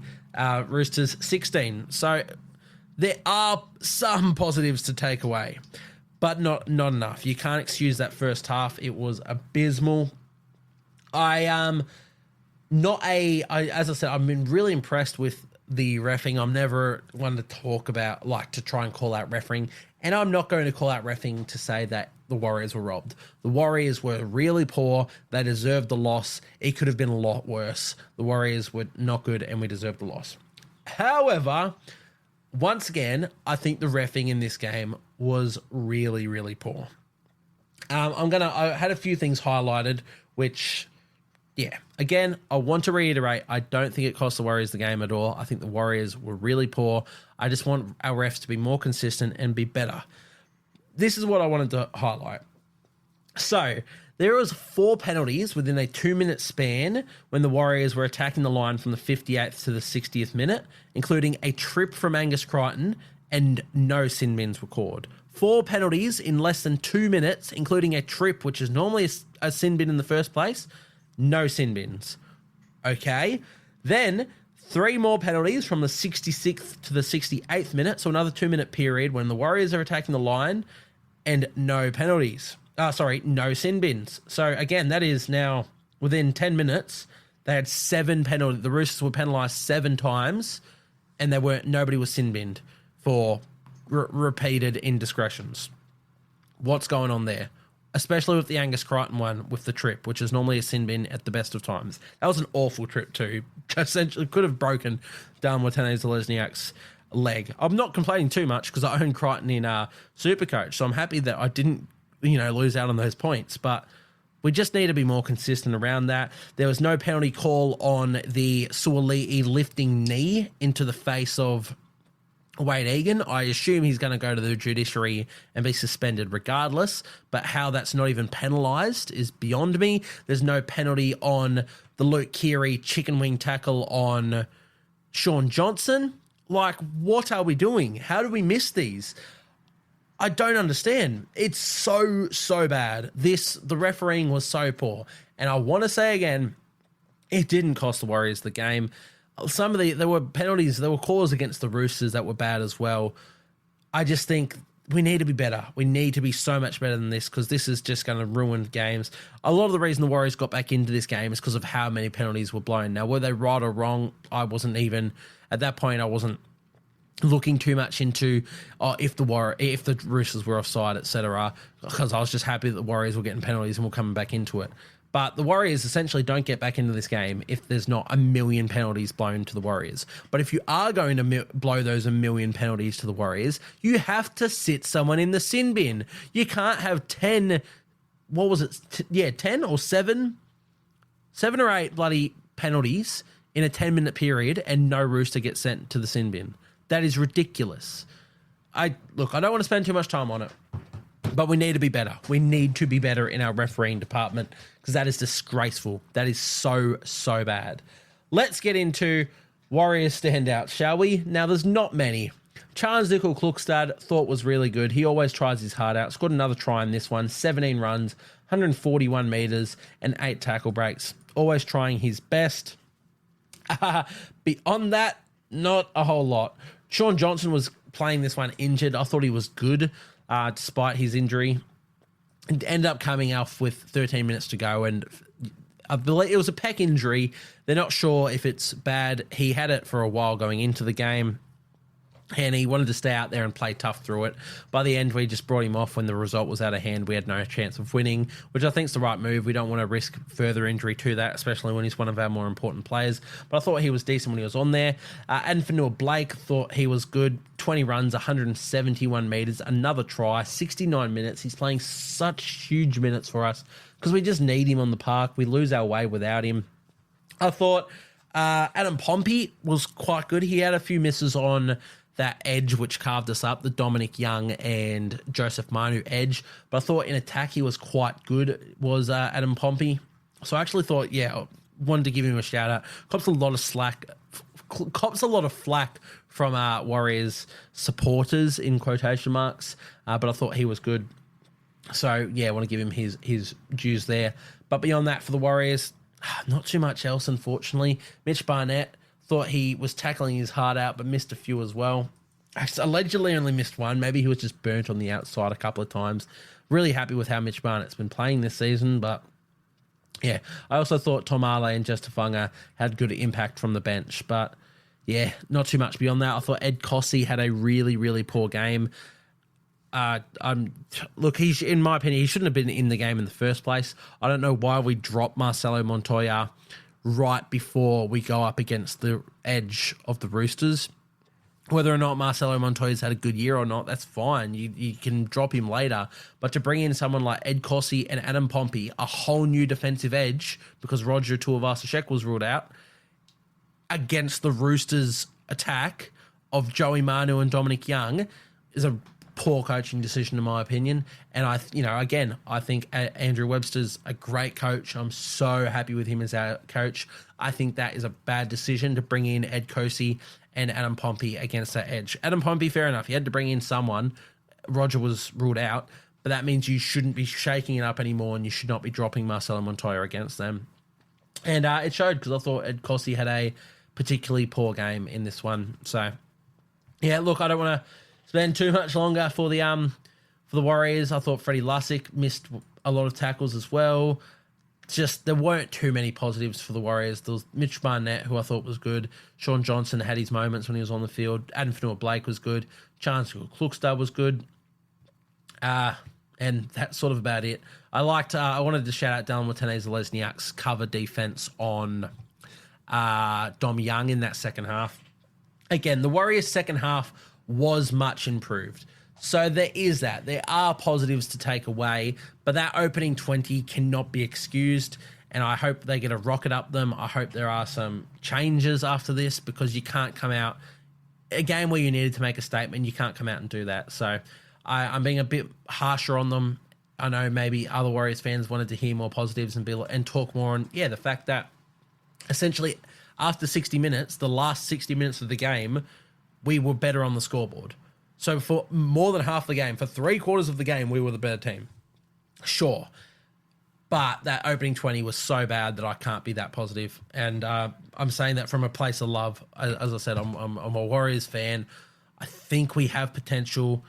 Roosters 16. So there are some positives to take away, but not enough. You can't excuse that first half. It was abysmal. As I said, I've been really impressed with the reffing. I'm never one to talk about, to try and call out reffing. And I'm not going to call out reffing to say that the Warriors were robbed. The Warriors were really poor. They deserved the loss. It could have been a lot worse. The Warriors were not good and we deserved the loss. However, once again, I think the reffing in this game was really, really poor. I had a few things highlighted, which... again, I want to reiterate, I don't think it cost the Warriors the game at all. I think the Warriors were really poor. I just want our refs to be more consistent and be better. This is what I wanted to highlight. So there was 4 penalties within a 2-minute span when the Warriors were attacking the line from the 58th to the 60th minute, including a trip from Angus Crichton and no sin bins were called. 4 penalties in less than 2 minutes, including a trip, which is normally a sin bin in the first place. No sin bins. Okay. Then 3 more penalties from the 66th to the 68th minute, so another 2-minute period when the Warriors are attacking the line and no penalties. No sin bins. So again, that is now within 10 minutes, they had 7 penalties. The Roosters were penalised 7 times and nobody was sin binned for repeated indiscretions. What's going on there? Especially with the Angus Crichton one with the trip, which is normally a sin bin at the best of times. That was an awful trip too. Essentially could have broken down Watene-Zelezniak's leg. I'm not complaining too much because I own Crichton in Supercoach, so I'm happy that I didn't lose out on those points, but we just need to be more consistent around that. There was no penalty call on the Suoli'i lifting knee into the face of Wade Egan. I assume he's going to go to the judiciary and be suspended regardless, but how that's not even penalised is beyond me. There's no penalty on the Luke Keary chicken wing tackle on Sean Johnson. Like, what are we doing? How do we miss these? I don't understand. It's so bad. The refereeing was so poor. And I want to say again, it didn't cost the Warriors the game. There were penalties, there were calls against the Roosters that were bad as well. I just think we need to be better. We need to be so much better than this because this is just going to ruin games. A lot of the reason the Warriors got back into this game is because of how many penalties were blown. Now, were they right or wrong? At that point, I wasn't looking too much into if the Roosters were offside, etc., because I was just happy that the Warriors were getting penalties and we're coming back into it. But the Warriors essentially don't get back into this game if there's not a million penalties blown to the Warriors. But if you are going to blow those a million penalties to the Warriors, you have to sit someone in the sin bin. You can't have 10, 10 or 7 or 8 bloody penalties in a 10-minute period and no Rooster gets sent to the sin bin. That is ridiculous. I don't want to spend too much time on it, but we need to be better. We need to be better in our refereeing department because that is disgraceful. That is so bad. Let's get into Warriors standouts, shall we? Now, there's not many. Charles Nickel-Klukstad thought was really good. He always tries his heart out. Scored another try in this one. 17 runs, 141 metres, and 8 tackle breaks. Always trying his best. Beyond that, not a whole lot. Sean Johnson was playing this one injured. I thought he was good despite his injury. And ended up coming off with 13 minutes to go, and I believe it was a pec injury. They're not sure if it's bad. He had it for a while going into the game, and he wanted to stay out there and play tough through it. By the end, we just brought him off when the result was out of hand. We had no chance of winning, which I think is the right move. We don't want to risk further injury to that, especially when he's one of our more important players. But I thought he was decent when he was on there. And Fanua Blake thought he was good. 20 runs, 171 metres, another try, 69 minutes. He's playing such huge minutes for us because we just need him on the park. We lose our way without him. I thought Adam Pompey was quite good. He had a few misses on that edge which carved us up, the Dominic Young and Joseph Manu edge. But I thought in attack he was quite good, was Adam Pompey. So I actually thought, wanted to give him a shout out. Cops a lot of flack from Warriors supporters in quotation marks, but I thought he was good. So I want to give him his dues there. But beyond that for the Warriors, not too much else, unfortunately. Mitch Barnett, thought he was tackling his heart out, but missed a few as well. Allegedly only missed one. Maybe he was just burnt on the outside a couple of times. Really happy with how Mitch Barnett's been playing this season, but I also thought Tom Ale and Justafunga had good impact from the bench, but not too much beyond that. I thought Ed Cossey had a really, really poor game. He's, in my opinion, he shouldn't have been in the game in the first place. I don't know why we dropped Marcelo Montoya right before we go up against the edge of the Roosters. Whether or not Marcelo Montoya's had a good year or not, that's fine. You can drop him later. But to bring in someone like Ed Cossey and Adam Pompey, a whole new defensive edge, because Roger Tuivasa-Sheck was ruled out, against the Roosters' attack of Joey Manu and Dominic Young is a poor coaching decision in my opinion. And I think Andrew Webster's a great coach. I'm so happy with him as our coach. I think that is a bad decision to bring in Ed Cosi and Adam Pompey against that edge. Adam Pompey, fair enough. He had to bring in someone. Roger was ruled out, but that means you shouldn't be shaking it up anymore, and you should not be dropping Marcelo Montoya against them. And it showed, because I thought Ed Cosi had a particularly poor game in this one. So, yeah, look, I don't want to spend too much longer for the Warriors. I thought Freddie Lussick missed a lot of tackles as well. Just there weren't too many positives for the Warriors. There was Mitch Barnett, who I thought was good. Sean Johnson had his moments when he was on the field. Adam Fanua-Blake was good. Chancellor Klukstar was good. And that's sort of about it. I wanted to shout out Dylan Watene-Zelezniak's cover defense on Dom Young in that second half. Again, the Warriors' second half was much improved. So there is that. There are positives to take away, but that opening 20 cannot be excused, and I hope they get a rocket up them. I hope there are some changes after this, because you can't come out a game where you needed to make a statement. You can't come out and do that. So I'm being a bit harsher on them. I know maybe other Warriors fans wanted to hear more positives and talk more on, the fact that essentially after 60 minutes, the last 60 minutes of the game, we were better on the scoreboard. So for more than half the game, for 3/4 of the game, we were the better team. Sure. But that opening 20 was so bad that I can't be that positive. And I'm saying that from a place of love. As I said, I'm a Warriors fan. I think we have potential.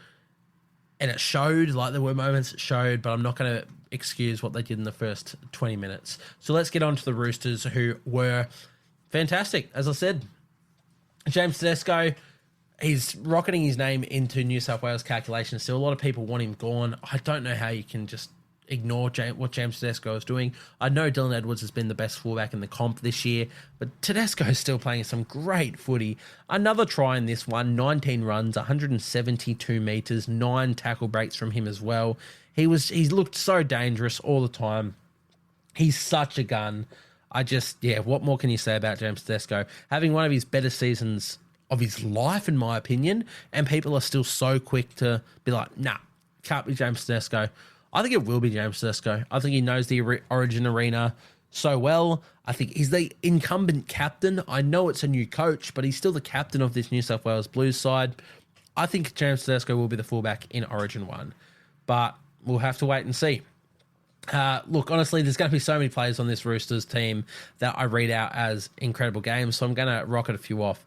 And it showed, like there were moments it showed, but I'm not going to excuse what they did in the first 20 minutes. So let's get on to the Roosters, who were fantastic. As I said, James Tedesco, he's rocketing his name into New South Wales calculations. Still, a lot of people want him gone. I don't know how you can just ignore what James Tedesco is doing. I know Dylan Edwards has been the best fullback in the comp this year, but Tedesco is still playing some great footy. Another try in this one, 19 runs, 172 metres, 9 tackle breaks from him as well. He's looked so dangerous all the time. He's such a gun. What more can you say about James Tedesco? Having one of his better seasons of his life, in my opinion, and people are still so quick to be like, nah, can't be James Tedesco. I think it will be James Tedesco. I think he knows the Origin arena so well. I think he's the incumbent captain. I know it's a new coach, but he's still the captain of this New South Wales Blues side. I think James Tedesco will be the fullback in Origin 1, but we'll have to wait and see. Look, honestly, there's going to be so many players on this Roosters team that I read out as incredible games, so I'm going to rocket a few off.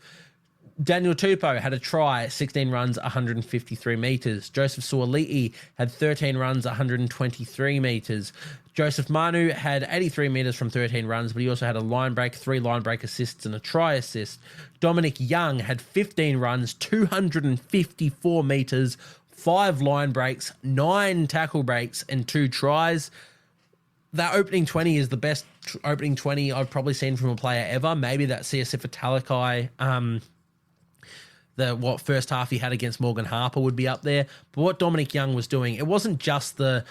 Daniel Tupou had a try, 16 runs, 153 metres. Joseph Suoli'i had 13 runs, 123 metres. Joseph Manu had 83 metres from 13 runs, but he also had a line break, 3 line break assists and a try assist. Dominic Young had 15 runs, 254 metres, 5 line breaks, 9 tackle breaks and 2 tries. That opening 20 is the best opening 20 I've probably seen from a player ever. Maybe that CSF Talakai, the first half he had against Morgan Harper would be up there. But what Dominic Young was doing, it wasn't just the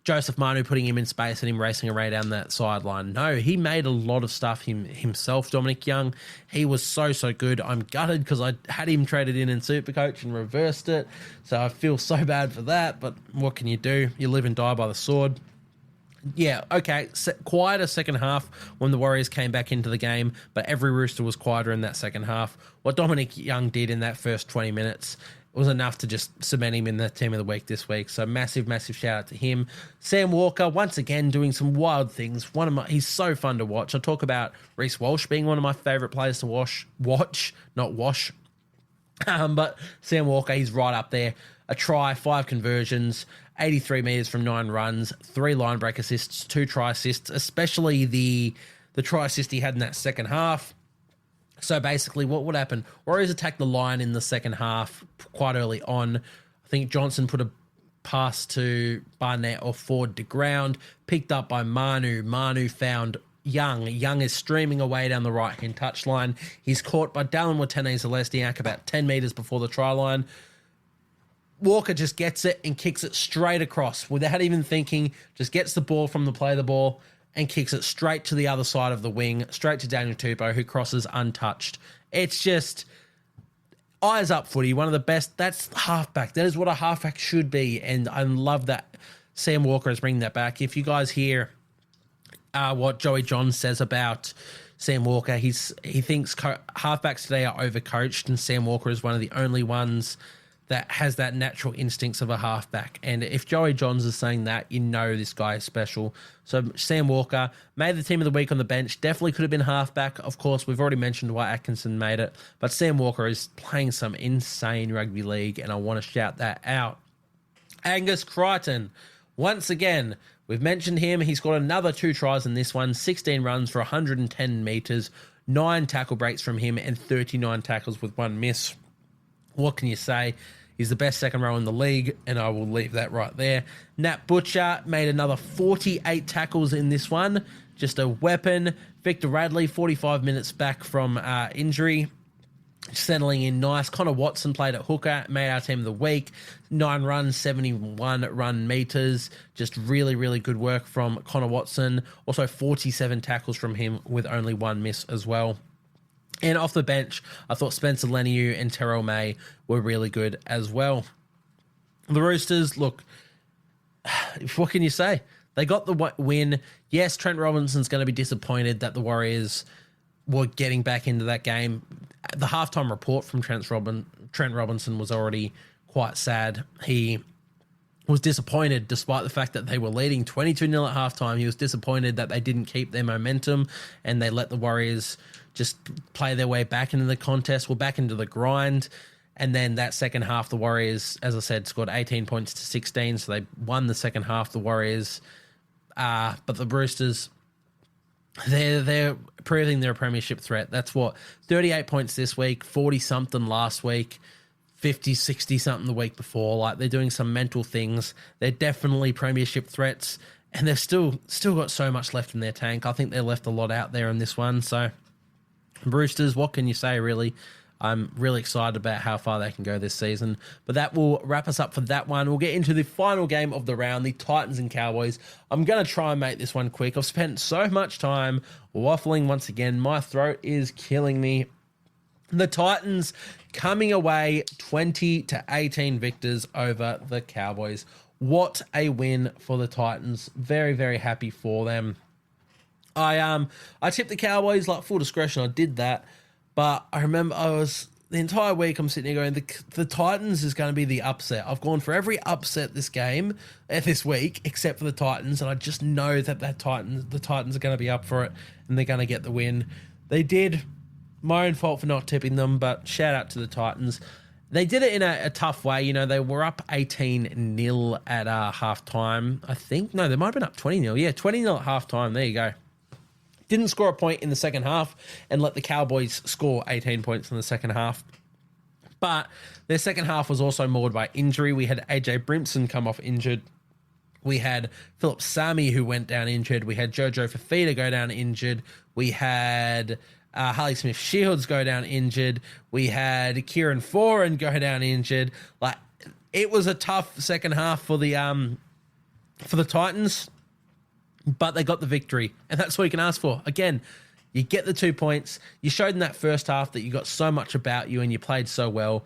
Joseph Manu putting him in space and him racing away down that sideline. No, he made a lot of stuff himself, Dominic Young. He was so good. I'm gutted because I had him traded in Supercoach and reversed it. So I feel so bad for that. But what can you do? You live and die by the sword. Yeah, okay, quieter second half when the Warriors came back into the game, but every Rooster was quieter in that second half. What Dominic Young did in that first 20 minutes was enough to just cement him in the team of the week this week. So massive shout out to him. Sam Walker, once again, doing some wild things. He's so fun to watch. I talk about Reece Walsh being one of my favourite players to watch, not wash. But Sam Walker, he's right up there. A try, 5 conversions, 83 metres from 9 runs, 3 line break assists, 2 try assists, especially the try assist he had in that second half. So basically what would happen? Warriors attacked the line in the second half quite early on. I think Johnson put a pass to Barnett or Ford to ground, picked up by Manu. Manu found Young. Young is streaming away down the right-hand touchline. He's caught by Dylan Watene-Zelezniak about 10 metres before the try line. Walker just gets it and kicks it straight across without even thinking, just gets the ball from the play of the ball and kicks it straight to the other side of the wing, straight to Daniel Tupou, who crosses untouched. It's just, eyes up footy, one of the best. That's halfback. That is what a halfback should be. And I love that Sam Walker is bringing that back. If you guys hear what Joey John says about Sam Walker, he thinks halfbacks today are overcoached, and Sam Walker is one of the only ones that has that natural instincts of a halfback. And if Joey Johns is saying that, you know this guy is special. So Sam Walker made the team of the week on the bench. Definitely could have been halfback. Of course, we've already mentioned why Atkinson made it. But Sam Walker is playing some insane rugby league, and I want to shout that out. Angus Crichton, once again, we've mentioned him. He's got another 2 tries in this one, 16 runs for 110 metres, 9 tackle breaks from him, and 39 tackles with 1 miss. What can you say? He's the best second row in the league, and I will leave that right there. Nat Butcher made another 48 tackles in this one. Just a weapon. Victor Radley, 45 minutes back from injury, settling in nice. Connor Watson played at hooker, made our team of the week. 9 runs, 71 run meters. Just really, really good work from Connor Watson. Also 47 tackles from him with only 1 miss as well. And off the bench, I thought Spencer Leniu and Terrell May were really good as well. The Roosters, look, what can you say? They got the win. Yes, Trent Robinson's going to be disappointed that the Warriors were getting back into that game. The halftime report from Trent Robinson was already quite sad. He was disappointed despite the fact that they were leading 22-0 at halftime. He was disappointed that they didn't keep their momentum and they let the Warriors just play their way back into the contest, back into the grind. And then that second half, the Warriors, as I said, scored 18 points to 16, so they won the second half, the Warriors. But the Roosters, they're proving they're a premiership threat. That's what, 38 points this week, 40-something last week, 50, 60-something the week before. Like, they're doing some mental things. They're definitely premiership threats, and they've still got so much left in their tank. I think they left a lot out there in this one, so Roosters, what can you say, really? I'm really excited about how far they can go this season. But that will wrap us up for that one. We'll get into the final game of the round, the Titans and Cowboys. I'm going to try and make this one quick. I've spent so much time waffling once again. My throat is killing me. The Titans coming away 20-18 victors over the Cowboys. What a win for the Titans. Very, very happy for them. I tipped the Cowboys, like, full discretion, I did that. But I remember the entire week I'm sitting here going, the Titans is going to be the upset. I've gone for every upset this week, except for the Titans, and I just know that the Titans are going to be up for it, and they're going to get the win. They did. My own fault for not tipping them, but shout out to the Titans. They did it in a tough way. You know, they were up 18-0 at halftime, I think. No, they might have been up 20-0. Yeah, 20-0 at halftime. There you go. Didn't score a point in the second half and let the Cowboys score 18 points in the second half. But their second half was also marred by injury. We had AJ Brimson come off injured. We had Philip Sami, who went down injured. We had Jojo Fafita go down injured. We had Harley Smith-Shields go down injured. We had Kieran Foran go down injured. Like, it was a tough second half for the Titans. But they got the victory, and that's what you can ask for. Again, you get the 2 points. You showed in that first half that you got so much about you and you played so well.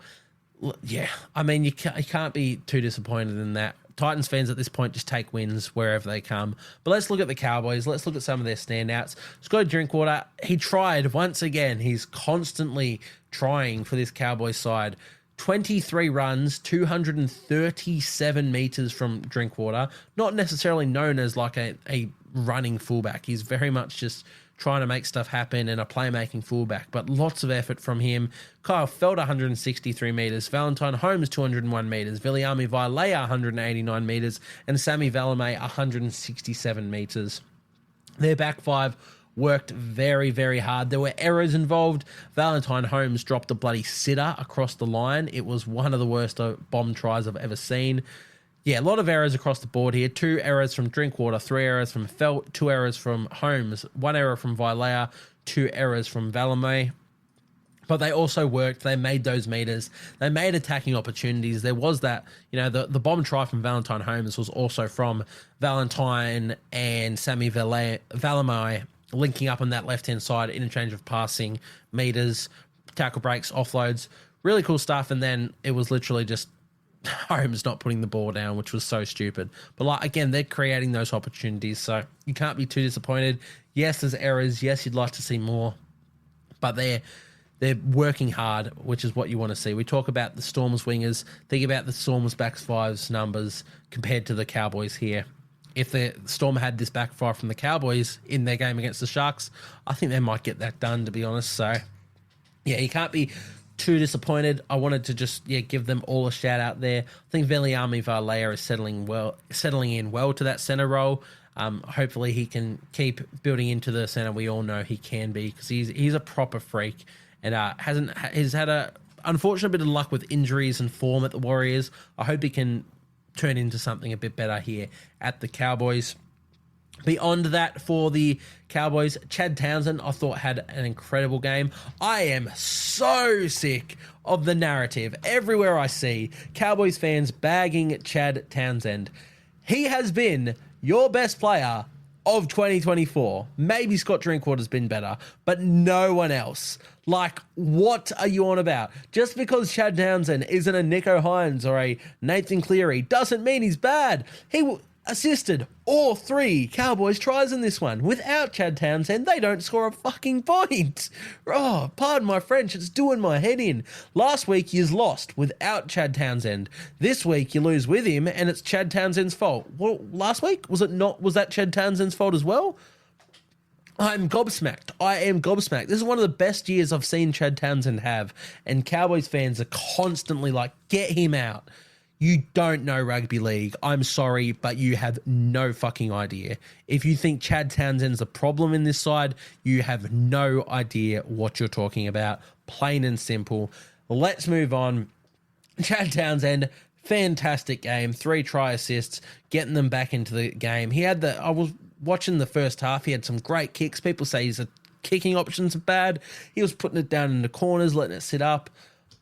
Yeah, I mean, you can't be too disappointed in that. Titans fans at this point just take wins wherever they come. But let's look at the Cowboys. Let's look at some of their standouts. Scotty Drinkwater, he tried once again. He's constantly trying for this Cowboys side. 23 runs, 237 metres from Drinkwater. Not necessarily known as like a running fullback. He's very much just trying to make stuff happen and a playmaking fullback, but lots of effort from him. Kyle Feldt, 163 metres. Valentine Holmes, 201 metres. Viliami Vailea, 189 metres. And Sammy Valemei, 167 metres. Their back five worked very, very hard. There were errors involved. Valentine Holmes dropped a bloody sitter across the line. It was one of the worst bomb tries I've ever seen. Yeah, a lot of errors across the board here. 2 errors from Drinkwater, 3 errors from Feldt, 2 errors from Holmes, 1 error from Vailea, 2 errors from Valemei. But they also worked. They made those meters. They made attacking opportunities. There was that, the bomb try from Valentine Holmes was also from Valentine and Sammy Valemei linking up on that left-hand side, interchange of passing, meters, tackle breaks, offloads. really cool stuff. And then it was literally just Holmes not putting the ball down, which was so stupid. But like, again, they're creating those opportunities, so you can't be too disappointed. Yes, there's errors. Yes, you'd like to see more, but they're working hard, which is what you want to see. We talk about the Stormers wingers. Think about the Stormers back fives numbers compared to the Cowboys here. If the Storm had this back five from the Cowboys in their game against the Sharks, I think they might get that done, to be honest. So, yeah, you can't be too disappointed. I wanted to just give them all a shout out there. I think Viliami Valea is settling in well to that center role. Hopefully he can keep building into the center. We all know he can be, because he's a proper freak, and he's had a unfortunate bit of luck with injuries and form at the Warriors. I hope he can turn into something a bit better here at the Cowboys. Beyond that, for the Cowboys, Chad Townsend, I thought, had an incredible game. I am so sick of the narrative everywhere I see Cowboys fans bagging Chad Townsend. He has been your best player of 2024. Maybe Scott Drinkwater's been better, but no one else. Like, what are you on about? Just because Chad Townsend isn't a Nico Hines or a Nathan Cleary doesn't mean he's bad. He assisted all 3 Cowboys tries in this one. Without Chad Townsend, they don't score a fucking point. Oh, pardon my French, it's doing my head in. Last week, you lost without Chad Townsend. This week, you lose with him, and it's Chad Townsend's fault. Well, last week, was that Chad Townsend's fault as well? I'm gobsmacked. I am gobsmacked. This is one of the best years I've seen Chad Townsend have, and Cowboys fans are constantly like, get him out. You don't know rugby league. I'm sorry, but you have no fucking idea. If you think Chad Townsend's a problem in this side, you have no idea what you're talking about. Plain and simple. Let's move on. Chad Townsend, fantastic game. 3 try assists, getting them back into the game. I was watching the first half. He had some great kicks. People say his kicking options are bad. He was putting it down in the corners, letting it sit up.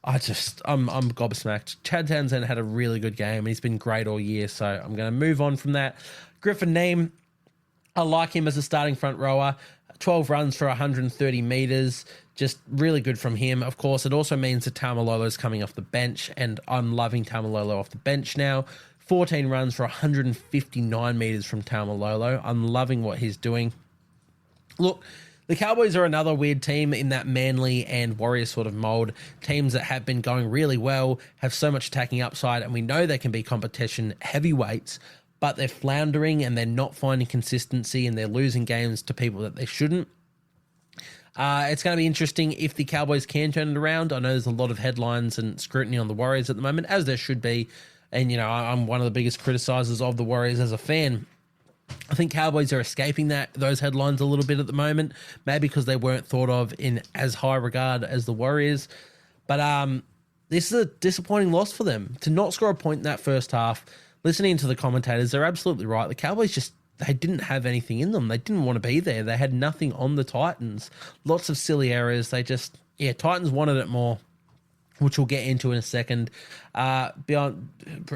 I'm gobsmacked. Chad Townsend had a really good game, and he's been great all year, so I'm going to move on from that. Griffin Neame, I like him as a starting front rower. 12 runs for 130 metres, just really good from him. Of course, it also means that Taumalolo's coming off the bench, and I'm loving Taumalolo off the bench now. 14 runs for 159 metres from Taumalolo. I'm loving what he's doing. Look, the Cowboys are another weird team in that Manly and Warriors sort of mold. Teams that have been going really well, have so much attacking upside, and we know they can be competition heavyweights, but they're floundering and they're not finding consistency, and they're losing games to people that they shouldn't. It's going to be interesting if the Cowboys can turn it around. I know there's a lot of headlines and scrutiny on the Warriors at the moment, as there should be. And, I'm one of the biggest criticizers of the Warriors as a fan. I think Cowboys are escaping those headlines a little bit at the moment, maybe because they weren't thought of in as high regard as the Warriors. But this is a disappointing loss for them. To not score a point in that first half, listening to the commentators, they're absolutely right. The Cowboys they didn't have anything in them. They didn't want to be there. They had nothing on the Titans. Lots of silly errors. Titans wanted it more, which we'll get into in a second. Beyond,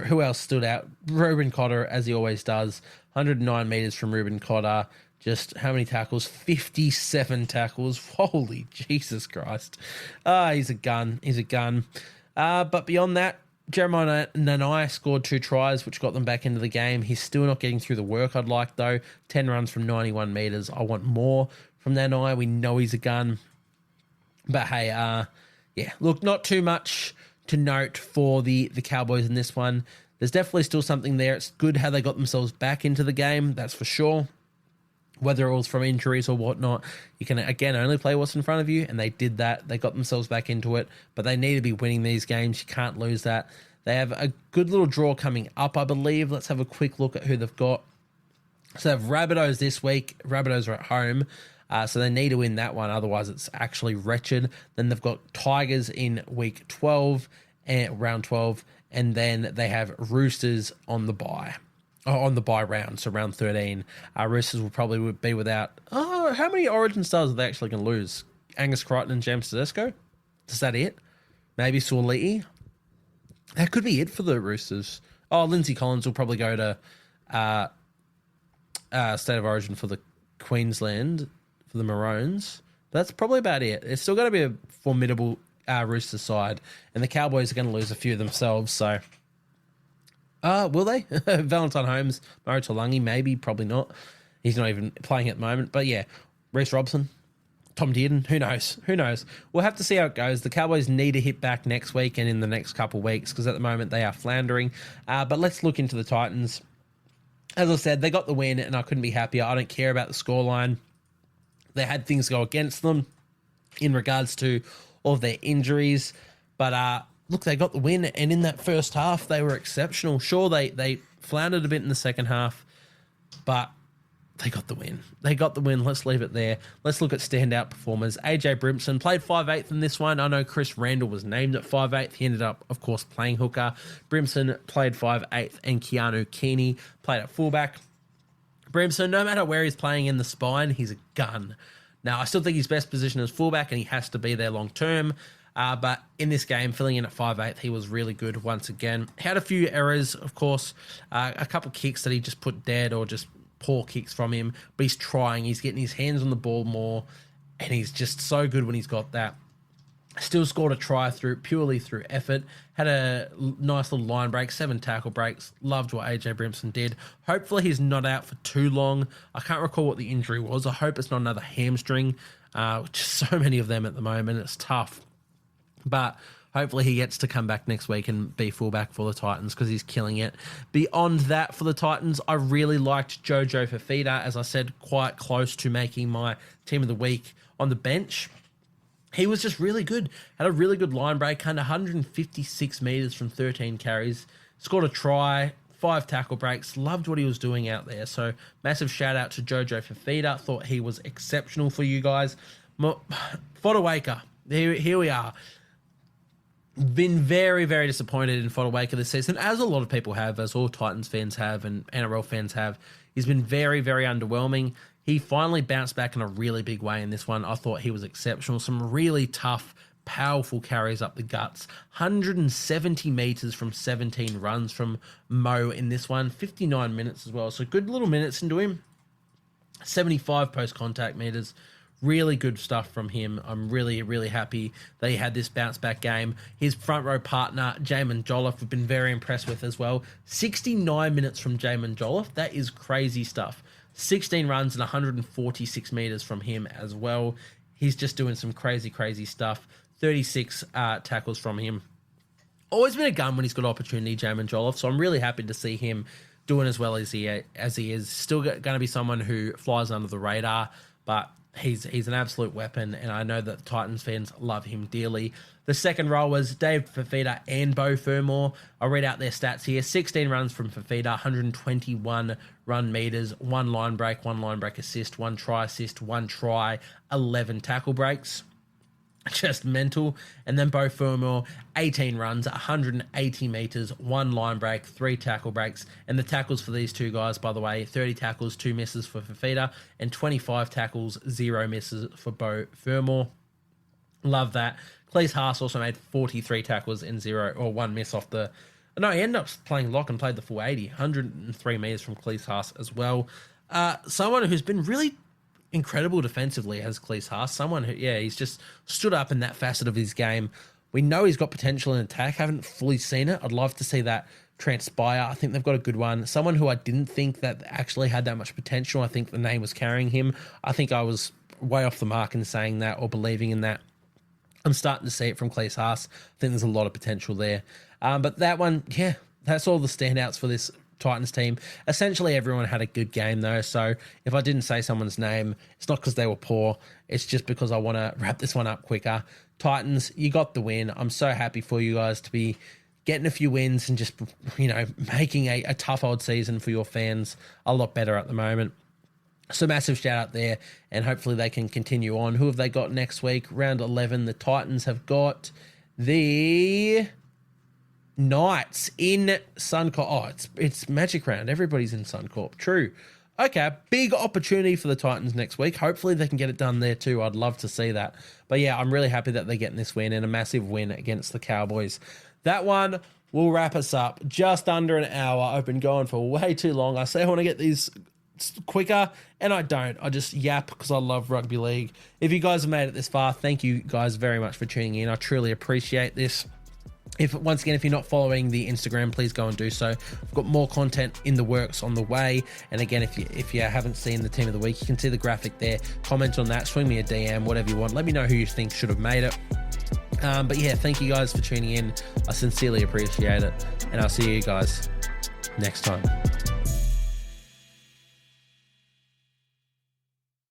who else stood out? Reuben Cotter, as he always does. 109 metres from Reuben Cotter. Just how many tackles? 57 tackles. Holy Jesus Christ. He's a gun. But beyond that, Jeremiah Nanai scored 2 tries, which got them back into the game. He's still not getting through the work I'd like, though. 10 runs from 91 metres. I want more from Nanai. We know he's a gun. But hey, look, not too much to note for the Cowboys in this one. There's definitely still something there. It's good how they got themselves back into the game, that's for sure. Whether it was from injuries or whatnot, you can, again, only play what's in front of you, and they did that. They got themselves back into it, but they need to be winning these games. You can't lose that. They have a good little draw coming up, I believe. Let's have a quick look at who they've got. So they have Rabbitohs this week. Rabbitohs are at home. So they need to win that one, otherwise it's actually wretched. Then they've got Tigers in week 12 and round 12, and then they have Roosters on the bye. On the bye round, so round 13. Roosters will probably be without... how many Origin stars are they actually going to lose? Angus Crichton and James Tedesco? Is that it? Maybe Suoliti? That could be it for the Roosters. Lindsay Collins will probably go to State of Origin for the Queensland, for the Maroons. But that's probably about it. It's still going to be a formidable Roosters side, and the Cowboys are going to lose a few themselves. So, will they? Valentine Holmes, Murray Taulagi, maybe, probably not. He's not even playing at the moment. But yeah, Reece Robson, Tom Dearden, who knows? Who knows? We'll have to see how it goes. The Cowboys need to hit back next week and in the next couple of weeks because at the moment they are floundering. But let's look into the Titans. As I said, they got the win and I couldn't be happier. I don't care about the scoreline. They had things go against them in regards to all of their injuries. But look, they got the win, and in that first half, they were exceptional. Sure, they floundered a bit in the second half, but they got the win. They got the win. Let's leave it there. Let's look at standout performers. AJ Brimson played 5'8" in this one. I know Chris Randall was named at 5'8". He ended up, of course, playing hooker. Brimson played 5'8", and Keanu Keeney played at fullback. Brimson, no matter where he's playing in the spine, he's a gun. Now, I still think his best position is fullback, and he has to be there long term. But in this game, filling in at 5'8", he was really good once again. He had a few errors, of course. A couple kicks that he just put dead or just poor kicks from him. But he's trying. He's getting his hands on the ball more. And he's just so good when he's got that. Still scored a try purely through effort. Had a nice little line break, 7 tackle breaks. Loved what AJ Brimson did. Hopefully he's not out for too long. I can't recall what the injury was. I hope it's not another hamstring. Just so many of them at the moment. It's tough. But hopefully he gets to come back next week and be fullback for the Titans because he's killing it. Beyond that, for the Titans, I really liked Jojo Fafita. As I said, quite close to making my team of the week on the bench. He was just really good. Had a really good line break, under 156 metres from 13 carries. Scored a try, 5 tackle breaks. Loved what he was doing out there. So massive shout out to Jojo Fafita. Thought he was exceptional for you guys. Fodawaker, here we are. Been very, very disappointed in Fodawaker this season, as a lot of people have, as all Titans fans have and NRL fans have. He's been very, very underwhelming. He finally bounced back in a really big way in this one. I thought he was exceptional. Some really tough, powerful carries up the guts. 170 metres from 17 runs from Mo in this one. 59 minutes as well. So good little minutes into him. 75 post-contact metres. Really good stuff from him. I'm really, really happy that he had this bounce-back game. His front-row partner, Jamin Jolliffe, we've been very impressed with as well. 69 minutes from Jamin Jolliffe. That is crazy stuff. 16 runs and 146 metres from him as well. He's just doing some crazy, crazy stuff. 36 tackles from him. Always been a gun when he's got opportunity, Jamin Jolliffe, so I'm really happy to see him doing as well as he is. Still going to be someone who flies under the radar, but he's an absolute weapon, and I know that the Titans fans love him dearly. The second row was Dave Fafita and Beau Fermor. I'll read out their stats here. 16 runs from Fafita, 121 run meters, 1 line break assist, 1 try assist, 1 try, 11 tackle breaks. Just mental. And then Beau Fermor, 18 runs, 180 metres, 1 line break, 3 tackle breaks. And the tackles for these two guys, by the way, 30 tackles, 2 misses for Fafita, and 25 tackles, 0 misses for Beau Fermor. Love that. Cleese Haas also made 43 tackles and 1 miss off the... No, he ended up playing lock and played the full 80. 103 metres from Cleese Haas as well. Someone who's been really incredible defensively as Cleese Haas. Someone who, he's just stood up in that facet of his game. We know he's got potential in attack. Haven't fully seen it. I'd love to see that transpire. I think they've got a good one. Someone who I didn't think that actually had that much potential. I think the name was carrying him. I think I was way off the mark in saying that or believing in that. I'm starting to see it from Cleese Haas. I think there's a lot of potential there. But that one, that's all the standouts for this Titans team. Essentially, everyone had a good game, though. So if I didn't say someone's name, it's not because they were poor. It's just because I want to wrap this one up quicker. Titans, you got the win. I'm so happy for you guys to be getting a few wins and just, making a tough old season for your fans a lot better at the moment. So massive shout out there, and hopefully they can continue on. Who have they got next week? Round 11, the Titans have got the Knights in Suncorp. Oh, it's Magic Round. Everybody's in Suncorp. True. Okay, big opportunity for the Titans next week. Hopefully they can get it done there too. I'd love to see that. But yeah, I'm really happy that they're getting this win, and a massive win against the Cowboys. That one will wrap us up. Just under an hour. I've been going for way too long. I say I want to get these quicker, and I don't. I just yap because I love rugby league. If you guys have made it this far, thank you guys very much for tuning in. I truly appreciate this. Once again, if you're not following the Instagram, please go and do so. We've got more content in the works on the way. And again, if you haven't seen the team of the week, you can see the graphic there. Comment on that, swing me a DM, whatever you want. Let me know who you think should have made it. But yeah, thank you guys for tuning in. I sincerely appreciate it. And I'll see you guys next time.